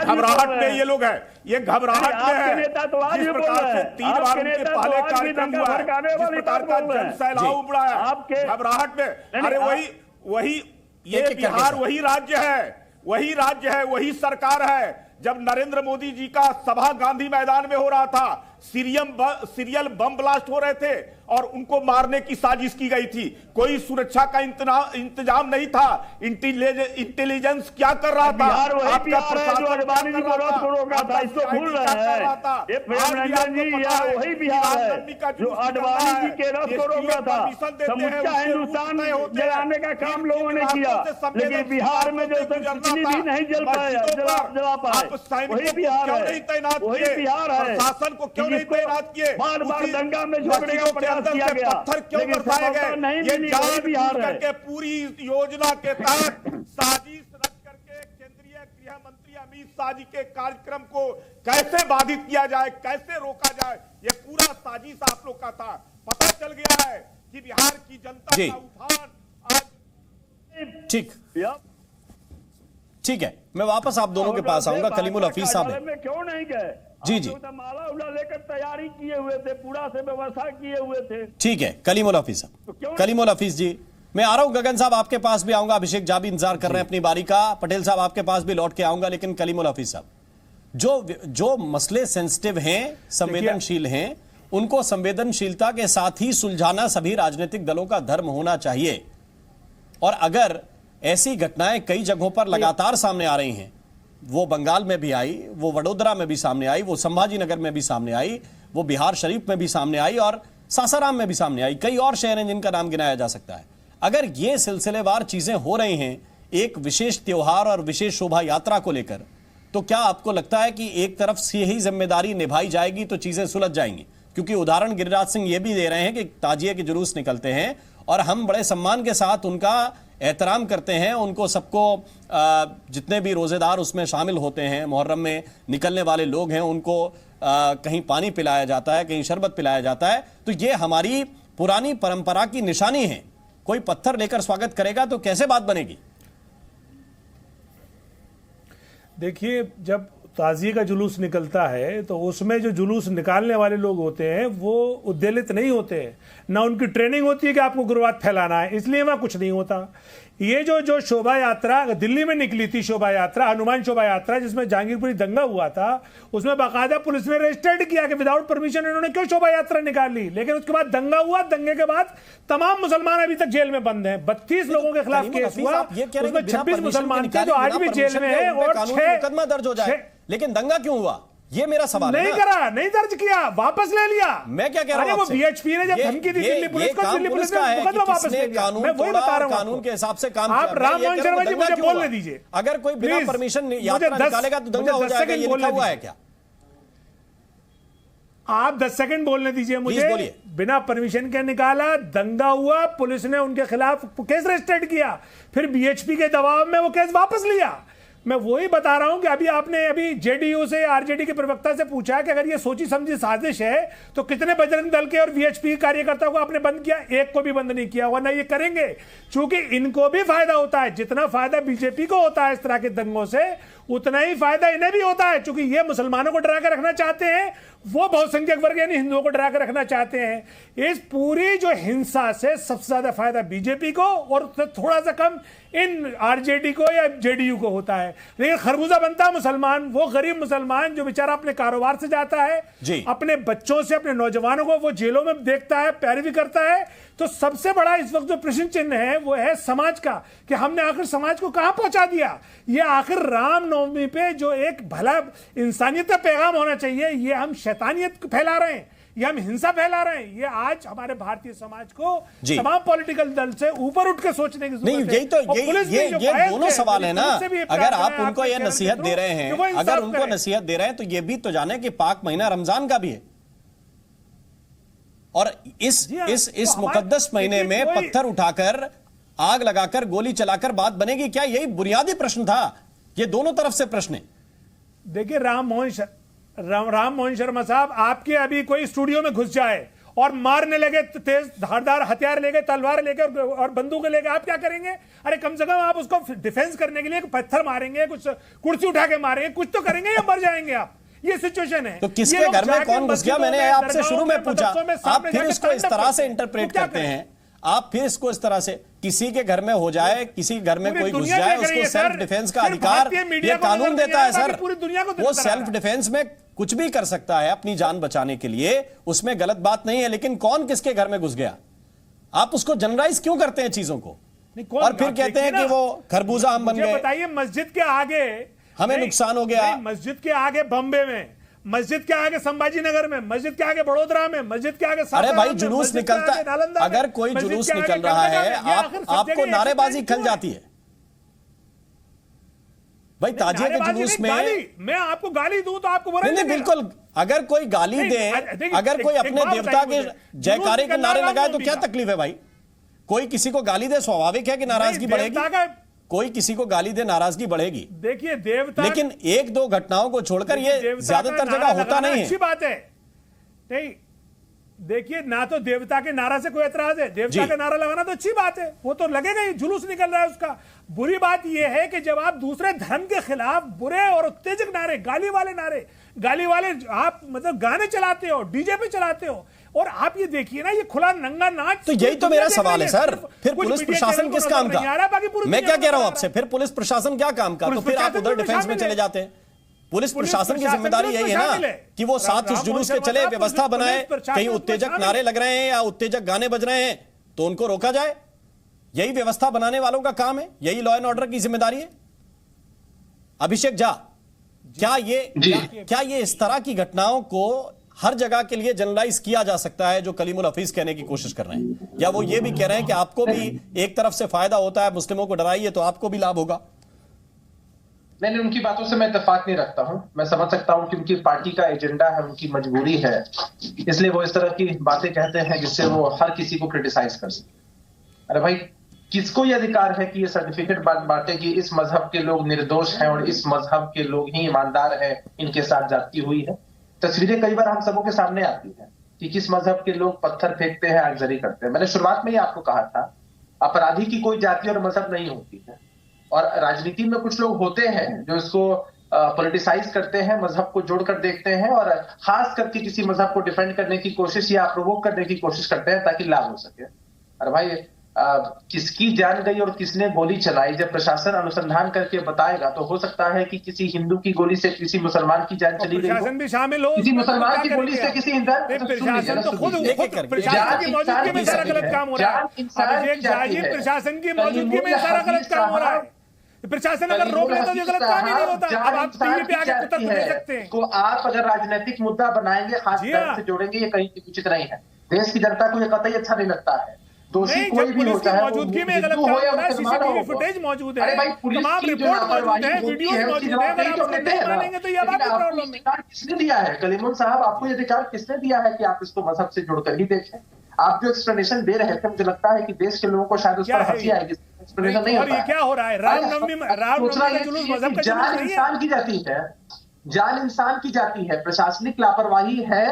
घबराहट में ये लोग हैं, ये घबराहट में है। जिस प्रकार से 3 बार उनके पहले कार्यक्रम हुआ है, जिस प्रकार का जन सैलाब उमड़ा है, घबराहट में। अरे वही ये बिहार वही राज्य है, वही सरकार है। जब नरेंद्र मोदी जी का सभा गांधी मैदान में हो रहा था, सीरियल बम ब्लास्ट हो रहे थे और उनको मारने की साजिश की गई थी। कोई सुरक्षा का इंतजाम नहीं था। इंटेलिजेंस क्या कर रहा था? आपका प्रशासन वही बिहार है जो अडवाणी जी के रथ को रोका था। समूचा हिंदुस्तान जलाने का काम लोगों ने किया, लेकिन बिहार में जो बिजली भी नहीं जला पाए, वही बिहार है, वही बिहार है। प्रशासन को क्यों नहीं तैनात किए? बार दंगा में झोंकने का प्रयास किया गया, पत्थर क्यों बरसाए गए? ये जानबूझ करके पूरी योजना के तहत साजिश रच करके केंद्रीय गृह मंत्री अमित शाह जी के कार्यक्रम को कैसे बाधित किया जाए, कैसे रोका जाए, ये पूरा साजिश आप लोग का था। पता चल गया है कि बिहार की जनता का उफान आज। ठीक है, मैं वापस आप दोनों के पास आऊंगा। कलीमुल हफीज साहब क्यों नहीं गए? जी, तो माला उला लेकर तैयारी किए हुए थे, पूरा से व्यवस्था किए हुए थे। ठीक है, कलीमुल हफीज साहब, कलीमुल हफीज जी, मैं आ रहा हूं। गगन साहब आपके पास भी आऊंगा, अभिषेक झा भी इंतजार कर रहे हैं अपनी बारी का, पटेल साहब आपके पास भी लौट के आऊंगा। लेकिन कलीमुल हफीज साहब, जो मसले सेंसिटिव हैं, संवेदनशील हैं, उनको संवेदनशीलता के साथ ही सुलझाना सभी राजनीतिक दलों का धर्म होना चाहिए। और अगर ऐसी घटनाएं कई जगहों पर लगातार सामने आ रही हैं, वो बंगाल में भी आई, वो वडोदरा में भी सामने आई, वो संभाजी नगर में भी सामने आई, वो बिहार शरीफ में भी सामने आई और सासाराम में भी सामने आई, कई और शहर हैं जिनका नाम गिनाया जा सकता है। अगर ये सिलसिलेवार चीजें हो रही हैं एक विशेष त्योहार और विशेष शोभा यात्रा को लेकर, तो क्या आपको लगता है कि एक तरफ से ही जिम्मेदारी निभाई जाएगी तो चीजें सुलझ जाएंगी? क्योंकि उदाहरण गिरिराज सिंह ये भी दे रहे हैं कि ताजिए के जुलूस निकलते हैं और हम बड़े सम्मान के साथ उनका एहतराम करते हैं, उनको सबको जितने भी रोजेदार उसमें शामिल होते हैं, मुहर्रम में निकलने वाले लोग हैं, उनको कहीं पानी पिलाया जाता है, कहीं शरबत पिलाया जाता है। तो ये हमारी पुरानी परंपरा की निशानी है। कोई पत्थर लेकर स्वागत करेगा तो कैसे बात बनेगी? देखिए, जब ताजिए का जुलूस निकलता है तो उसमें जो जुलूस निकालने वाले लोग होते हैं वो उद्देलित नहीं होते हैं, ना उनकी ट्रेनिंग होती है कि आपको गुरुवात फैलाना है, इसलिए वहां कुछ नहीं होता। ये जो शोभा यात्रा दिल्ली में निकली थी, शोभा यात्रा, हनुमान शोभा यात्रा, जिसमें जहांगीरपुरी दंगा हुआ था, उसमें बाकायदा पुलिस ने रजिस्टर्ड किया कि विदाउट परमिशन इन्होंने क्यों शोभा यात्रा निकाली। लेकिन उसके बाद दंगा हुआ, दंगे के बाद तमाम मुसलमान अभी तक जेल में बंद हैं। 32 लोगों के खिलाफ केस हुआ, उसमें 26 मुसलमान थे जो आज भी जेल में हैं और 6 मुकदमा दर्ज हो जाए। लेकिन दंगा क्यों हुआ, ये मेरा सवाल नहीं है। करा, नहीं दर्ज किया, वापस ले लिया। मैं क्या कह रहा हूं, वो बीएचपी ने जब धमकी दी दिल्ली पुलिस को, दिल्ली पुलिस ने मुकदमा वापस ले लिया। मैं वही बता रहा हूं, कानून के हिसाब से काम आप राम मोहन शर्मा जी मुझे बोलने दीजिए। अगर कोई बिना परमिशन यात्रा निकालेगा तो दंगा हो जाएगा, ये लिखा हुआ है क्या? आप 10 सेकंड बोलने दीजिए मुझे। बिना परमिशन के निकाला, दंगा हुआ, पुलिस ने उनके खिलाफ केस रजिस्टर्ड किया, फिर बीएचपी के दबाव में वो केस वापस लिया। मैं वही बता रहा हूं कि अभी जेडीयू से, आरजेडी के प्रवक्ता से पूछा कि अगर ये सोची समझी साजिश है तो कितने बजरंग दल के और वीएचपी के कार्यकर्ताओं को आपने बंद किया? एक को भी बंद नहीं किया, वरना ये करेंगे। चूंकि इनको भी फायदा होता है, जितना फायदा बीजेपी को होता है इस तरह के दंगों से, उतना ही फायदा इन्हें भी होता है। चूंकि ये मुसलमानों को डरा कर रखना चाहते हैं, वो बहुसंख्यक वर्ग यानी हिंदुओं को डरा कर रखना चाहते हैं। इस पूरी जो हिंसा से सबसे ज्यादा फायदा बीजेपी को और थोड़ा सा कम इन आरजेडी को या जेडीयू को होता है। लेकिन खरबूजा बनता है मुसलमान, वो गरीब मुसलमान जो बेचारा अपने कारोबार से जाता है, अपने बच्चों से, अपने नौजवानों को वो जेलों में देखता है, पैरवी करता है। तो सबसे बड़ा इस वक्त जो प्रश्न चिन्ह है वो है समाज का, कि हमने आखिर समाज को कहां पहुंचा दिया। ये आखिर रामनवमी पे जो एक भला इंसानियत का पैगाम होना चाहिए, ये हम शैतानियत फैला रहे हैं, ये हम हिंसा फैला रहे हैं। ये आज हमारे भारतीय समाज को तमाम पॉलिटिकल दल से ऊपर उठ के सोचने की जरूरत है। यही तो ये दोनों सवाल है ना। अगर आप उनको ये नसीहत दे रहे हैं, अगर उनको नसीहत दे रहे हैं, तो ये भी तो जाने कि पाक महीना रमजान का भी है, और इस मुकद्दस महीने में पत्थर उठाकर, आग लगाकर, गोली चलाकर बात बनेगी क्या? यही बुनियादी प्रश्न था। ये दोनों तरफ से प्रश्न है। देखिए राम मोहन शर्मा साहब, आपके अभी कोई स्टूडियो में घुस जाए और मारने लगे, तेज धारदार हथियार लेके, तलवार लेके और बंदूकें लेके, आप क्या करेंगे? अरे कम से कम आप उसको डिफेंस करने के लिए पत्थर मारेंगे, कुछ कुर्सी उठा के मारेंगे, कुछ तो करेंगे या मर जाएंगे आप। ये सिचुएशन है। तो किसके घर में कौन घुस गया, मैंने आपसे शुरू में पूछा। आप फिर इसको इस तरह से इंटरप्रेट करते हैं, आप फिर इसको इस तरह से, किसी के घर में हो जाए, किसी घर में कोई घुस जाए, उसको सेल्फ डिफेंस का अधिकार ये कानून देता है सर। वो सेल्फ डिफेंस में कुछ भी कर सकता है अपनी जान बचाने के लिए, उसमें गलत बात नहीं है। लेकिन कौन किसके घर में घुस गया, आप उसको जनरलाइज क्यों करते हैं चीजों को, और फिर कहते हैं कि वो खरबूजा हम बन गए। बताइए, मस्जिद के आगे हमें नुकसान हो गया, मस्जिद के आगे बॉम्बे में, मस्जिद के आगे संभाजी नगर में, मस्जिद के आगे बड़ोदरा में, मस्जिद के आगे, अरे भाई जुलूस निकलता है, अगर कोई जुलूस निकल रहा है, आपको नारेबाजी खल जाती है भाई। ताजिए के जुलूस में मैं आपको गाली दूं तो आपको बुरा नहीं, बिल्कुल। अगर कोई गाली दे, अगर कोई अपने देवता के जयकारे के नारे लगाए तो क्या तकलीफ है भाई? कोई किसी को गाली दे, स्वाभाविक है कि नाराजगी बढ़ेगी। कोई किसी को गाली दे, नाराजगी बढ़ेगी। देखिए देवता, लेकिन एक दो घटनाओं को छोड़कर ये ज्यादातर जगह होता नहीं है। अच्छी बात है। नहीं, देखिए ना तो देवता के नारा से कोई एतराज है, देवता का नारा लगाना तो अच्छी बात है, वो तो लगेगा ही, जुलूस निकल रहा है उसका। बुरी बात यह है कि जब आप दूसरे धर्म के खिलाफ बुरे और उत्तेजक नारे, गाली वाले आप मतलब गाने चलाते हो, डीजे पे चलाते हो, और आप ये देखिए ना, ये खुला नंगा नाच। तो यही तो मेरा सवाल है सर, फिर पुलिस प्रशासन किस काम का? मैं क्या कह रहा हूं आपसे, फिर पुलिस प्रशासन क्या काम का? तो फिर आप उधर डिफेंस में चले जाते हैं। पुलिस प्रशासन की जिम्मेदारी यही है ना कि वो साथ उस जुलूस के चले, व्यवस्था बनाए। कहीं उत्तेजक नारे लग रहे हैं या उत्तेजक गाने बज रहे हैं तो उनको रोका जाए। यही व्यवस्था बनाने वालों का काम है, यही लॉ एंड ऑर्डर की जिम्मेदारी है। अभिषेक झा, क्या ये इस तरह की घटनाओं को हर जगह के लिए जनरलाइज किया जा सकता है जो कलीमुल हफीज कहने की कोशिश कर रहे हैं? या वो ये भी कह रहे हैं कि आपको भी एक तरफ से फायदा होता है, मुस्लिमों को डराइए तो आपको भी लाभ होगा? मैंने उनकी बातों से मैं इत्तेफाक नहीं रखता हूं। मैं समझ सकता हूं कि उनकी पार्टी का एजेंडा है, उनकी मजबूरी है, इसलिए वो इस तरह की बातें कहते हैं जिससे वो हर किसी को क्रिटिसाइज कर सके। अरे भाई, किसको ये अधिकार है कि ये सर्टिफिकेट बांटे कि इस मजहब के लोग निर्दोष हैं और इस मजहब के लोग ही ईमानदार हैं, इनके साथ जाती हुई है? तस्वीरें कई बार हम सबों के सामने आती है कि किस मजहब के लोग पत्थर फेंकते हैं, आगजनी करते हैं। मैंने शुरुआत में ही आपको कहा था, अपराधी की कोई जाति और मजहब नहीं होती है, और राजनीति में कुछ लोग होते हैं जो इसको पॉलिटिसाइज करते हैं, मजहब को जोड़कर देखते हैं और खास करके किसी मजहब को डिफेंड करने की कोशिश या प्रोवोक करने की कोशिश करते हैं ताकि लाभ हो सके। अरे भाई, किसकी जान गई और किसने गोली चलाई, जब प्रशासन अनुसंधान करके बताएगा तो हो सकता है कि किसी हिंदू की गोली से किसी मुसलमान की जान चली गई, प्रशासन भी शामिल हो, किसी मुसलमान की गोली से किसी प्रशासन तो खुद प्रशासन की मौजूदगी में सारा गलत काम हो रहा है। अभिषेक झा जी, प्रशासन की मौजूदगी में सारा गलत काम हो रहा है। प्रशासन अगर रोक ले तो ये गलत काम ही नहीं होता। अब आप टीवी पे आके तथ्य दे सकते हैं। तो आप अगर राजनीतिक मुद्दा बनाएंगे, खास तौर से जोड़ेंगे, ये कहीं उचित नहीं है। देश की जनता को ये कतई अच्छा नहीं लगता है। दोषी कोई भी होता है, मौजूदगी में गलत काम हो रहा है, सीसीटीवी फुटेज मौजूद है, तमाम रिपोर्ट मौजूद है, वीडियोस मौजूद है। अगर आप नहीं मानेंगे तो ये बात की प्रॉब्लम है। किसने दिया है कलीमुल साहब, आपको ये अधिकार किसने दिया है कि आप इसको मजहब से जुड़कर ही देखें? आप जो एक्सप्लेनेशन दे रहे थे, मुझे लगता है कि देश के लोगों को शायद उस पर हंसी आएगी। एक्सप्लेनेशन नहीं होता है। क्या हो रहा है? रामनवमी का जुलूस मजहब का जुलूस नहीं है। इंसान की जाती है, जान इंसान की जाती है। प्रशासनिक लापरवाही है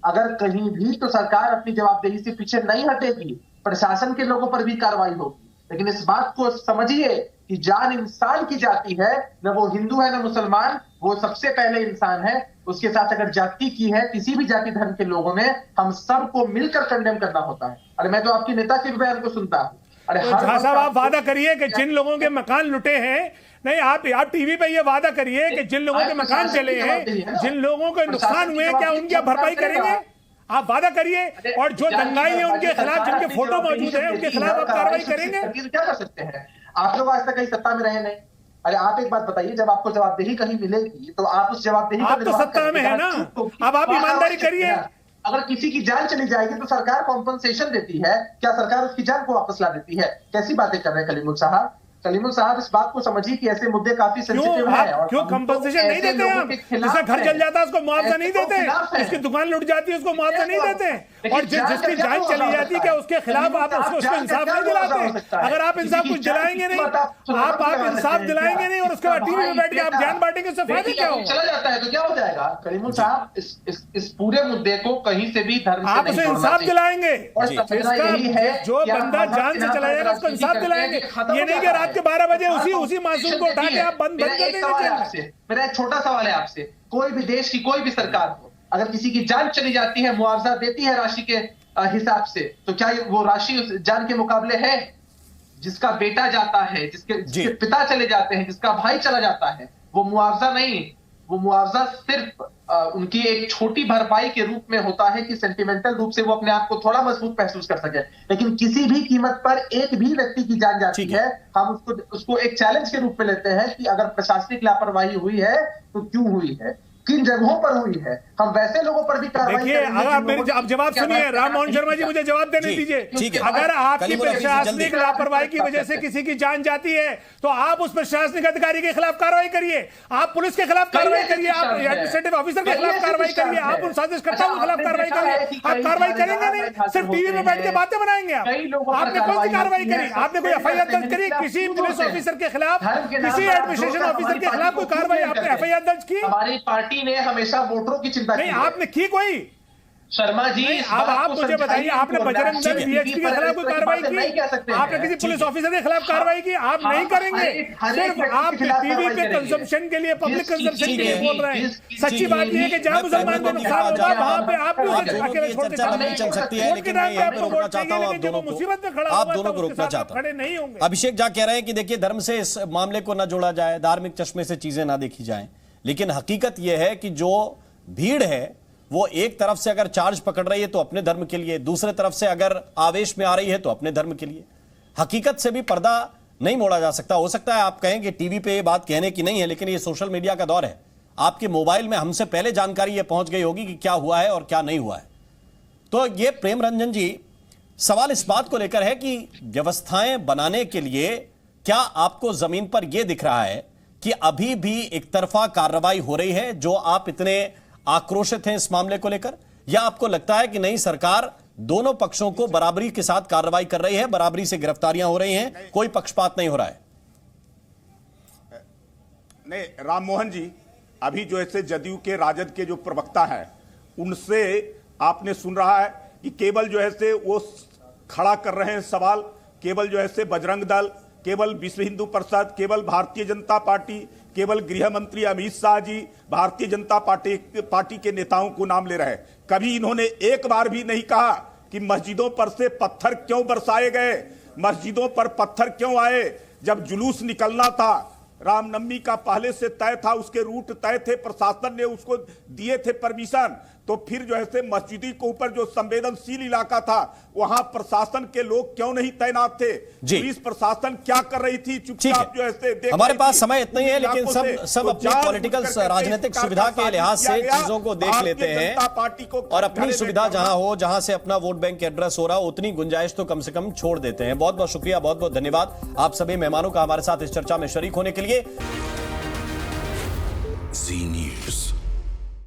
अगर कहीं भी, तो सरकार अपनी जवाबदेही से पीछे नहीं हटेगी, प्रशासन के लोगों पर भी कार्रवाई होगी। लेकिन इस बात को समझिए कि जान इंसान की जाती है, न वो हिंदू है न मुसलमान, वो सबसे पहले इंसान है। उसके साथ अगर जाति की है, किसी भी जाति धर्म के लोगों ने, हम सबको मिलकर कंडेम करना होता है। अरे मैं तो आपके नेता के बयान को सुनता हूं। अरे साहब, आप वादा करिए कि जिन लोगों के मकान लुटे हैं, नहीं आप टीवी पे ये वादा करिए कि जिन लोगों के मकान चले हैं, जिन लोगों को नुकसान हुए, क्या उनकी आप भरपाई करेंगे? आप वादा करिए। और जो दंगाई है उनके खिलाफ, जिनके फोटो मौजूद है, उनके खिलाफ आप कार्रवाई करेंगे? क्या कर सकते हैं? आप लोग आज तक कहीं सत्ता में रहे नहीं। अरे आप एक बात बताइए, जब आपको जवाबदेही कहीं मिलेगी तो आप उस जवाबदेही आप तो सत्ता में है ना, अब आप ईमानदारी करिए। अगर किसी की जान चली जाएगी तो सरकार कॉम्पनसेशन देती है, क्या सरकार उसकी जान को वापस ला देती है? कैसी बातें कर रहे हैं कलीमुल साहब? कलीमुल साहब, इस बात को समझिए कि ऐसे मुद्दे काफी सेंसिटिव हैं। और क्यों कंपनसेशन नहीं देते हम? जिसका घर जल जाता है उसको मुआवजा नहीं देते, जिसकी दुकान लुट जाती है उसको मुआवजा नहीं देते, और जिसकी जान चली जाती है क्या उसके खिलाफ आप उसको इंसाफ नहीं दिलाते? अगर आप इंसाफ कुछ दिलाएंगे नहीं, आप इंसाफ दिलाएंगे नहीं और उसके बाद टीवी में बैठ के आप ज्ञान बांटेंगे, उससे फायदा क्या होगा? चला जाता है तो क्या हो जाएगा? कलीमुल साहब, इस पूरे मुद्दे को कहीं से भी धर्म आप उसे इंसाफ दिलाएंगे। जो बंदा जान से चला जाएगा उसको इंसाफ दिलाएंगे। ये नहीं कि रात के 12 बजे उसी मासूम को उठा के आप बंद कर देंगे। मेरा एक छोटा सवाल है आपसे, कोई भी देश की कोई भी सरकार हो, अगर किसी की जान चली जाती है, मुआवजा देती है राशि के हिसाब से, तो क्या वो राशि उस जान के मुकाबले है? जिसका बेटा जाता है, जिसके पिता चले जाते हैं, जिसका भाई चला जाता है, वो मुआवजा नहीं, वो मुआवजा सिर्फ उनकी एक छोटी भरपाई के रूप में होता है कि सेंटिमेंटल रूप से वो अपने आप को थोड़ा मजबूत महसूस कर सके। लेकिन किसी भी कीमत पर एक भी व्यक्ति की जान जाती है, हम उसको एक चैलेंज के रूप में लेते हैं कि अगर प्रशासनिक लापरवाही हुई है तो क्यों हुई है, किन जगहों पर हुई है, हम वैसे लोगों पर भी कार्रवाई करेंगे। अब जवाब सुनिए, राममोहन शर्मा जी, मुझे जवाब देने दीजिए। अगर आपकी प्रशासनिक लापरवाही की वजह से किसी की जान जाती है तो आप उस प्रशासनिक अधिकारी के खिलाफ कार्रवाई करिए, आप पुलिस के खिलाफ कार्रवाई करिए, आप एडमिनिस्ट्रेटिव ऑफिसर के खिलाफ कार्रवाई करिए, आप उन साजिशकर्ताओं के खिलाफ कार्रवाई करिए। आप कार्रवाई करेंगे नहीं, सिर्फ टीवी में बैठ के बातें बनाएंगे। आपने कौन सी कार्रवाई करी? आपने कोई एफआईआर दर्ज करी किसी पुलिस ऑफिसर के खिलाफ, किसी एडमिनिस्ट्रेशन ऑफिसर के खिलाफ कोई कार्रवाई आपने एफआईआर दर्ज की? हमारी पार्टी ने हमेशा वोटरों की चिंता नहीं, आपने की कोई? शर्मा जी, अब आप मुझे बताइए, आपने बजरंग दल बीएचपी के खिलाफ कोई कार्रवाई की? आपने किसी पुलिस ऑफिसर के खिलाफ कार्रवाई की? आप नहीं करेंगे। सिर्फ आप टीवी पे कंजम्पशन के लिए, पब्लिक कंजम्पशन के लिए बोल रहे हैं। सच्ची बात यह है कि जहां मुसलमान को नुकसान होगा वहां पे आप भी उसे अकेले छोड़ के चल सकती है, लेकिन मैं यहाँ पे रोकना चाहता हूँ आप दोनों को रोकना चाहता हूँ। खड़े नहीं होंगे। अभिषेक झा कह रहे हैं कि देखिए, धर्म से इस मामले को न जोड़ा जाए, धार्मिक चश्मे से चीजें ना देखी जाएं, लेकिन हकीकत यह है कि जो भीड़ है वो एक तरफ से अगर चार्ज पकड़ रही है तो अपने धर्म के लिए, दूसरे तरफ से अगर आवेश में आ रही है तो अपने धर्म के लिए। हकीकत से भी पर्दा नहीं मोड़ा जा सकता। हो सकता है आप कहें कि टीवी पे ये बात कहने की नहीं है, लेकिन ये सोशल मीडिया का दौर है। आपके मोबाइल में हमसे पहले जानकारी ये पहुंच गई होगी कि क्या हुआ है और क्या नहीं हुआ है। तो ये प्रेम रंजन जी, सवाल इस बात को लेकर है कि व्यवस्थाएं बनाने के लिए क्या आपको जमीन पर यह दिख रहा है कि अभी भी एक तरफा कार्रवाई हो रही है, जो आप इतने आक्रोशित हैं इस मामले को लेकर, या आपको लगता है कि नहीं, सरकार दोनों पक्षों को बराबरी के साथ कार्रवाई कर रही है, बराबरी से गिरफ्तारियां हो रही हैं, कोई पक्षपात नहीं हो रहा है? नहीं, राममोहन जी, अभी जो ऐसे जदयू के राजद के जो प्रवक्ता हैं उनसे आपने सुन रहा है कि केवल जो है से वो खड़ा कर रहे हैं सवाल, केवल जो है से बजरंग दल, केवल विश्व हिंदू परिषद, केवल भारतीय जनता पार्टी, केवल गृह मंत्री अमित शाह जी भारतीय जनता पार्टी के नेताओं को नाम ले रहे हैं। कभी इन्होंने एक बार भी नहीं कहा कि मस्जिदों पर से पत्थर क्यों बरसाए गए, मस्जिदों पर पत्थर क्यों आए? जब जुलूस निकलना था, रामनवमी का पहले से तय था, उसके रूट तय थे, प्रशासन ने उसको दिए थे परमिशन, तो फिर जो है से मस्जिद के ऊपर जो संवेदनशील इलाका था वहां प्रशासन के लोग क्यों नहीं तैनात थे? पुलिस प्रशासन क्या कर रही थी? चुपचाप जो है से हमारे पास समय इतना ही है, लेकिन सब अपनी पॉलिटिकल राजनीतिक सुविधा के लिहाज से चीजों को देख लेते हैं और अपनी सुविधा जहां हो, जहां से अपना वोट बैंक एड्रेस हो रहा हो, उतनी गुंजाइश तो कम से कम छोड़ देते हैं। बहुत बहुत शुक्रिया, बहुत बहुत धन्यवाद आप सभी मेहमानों का हमारे साथ इस चर्चा में शरीक होने के लिए।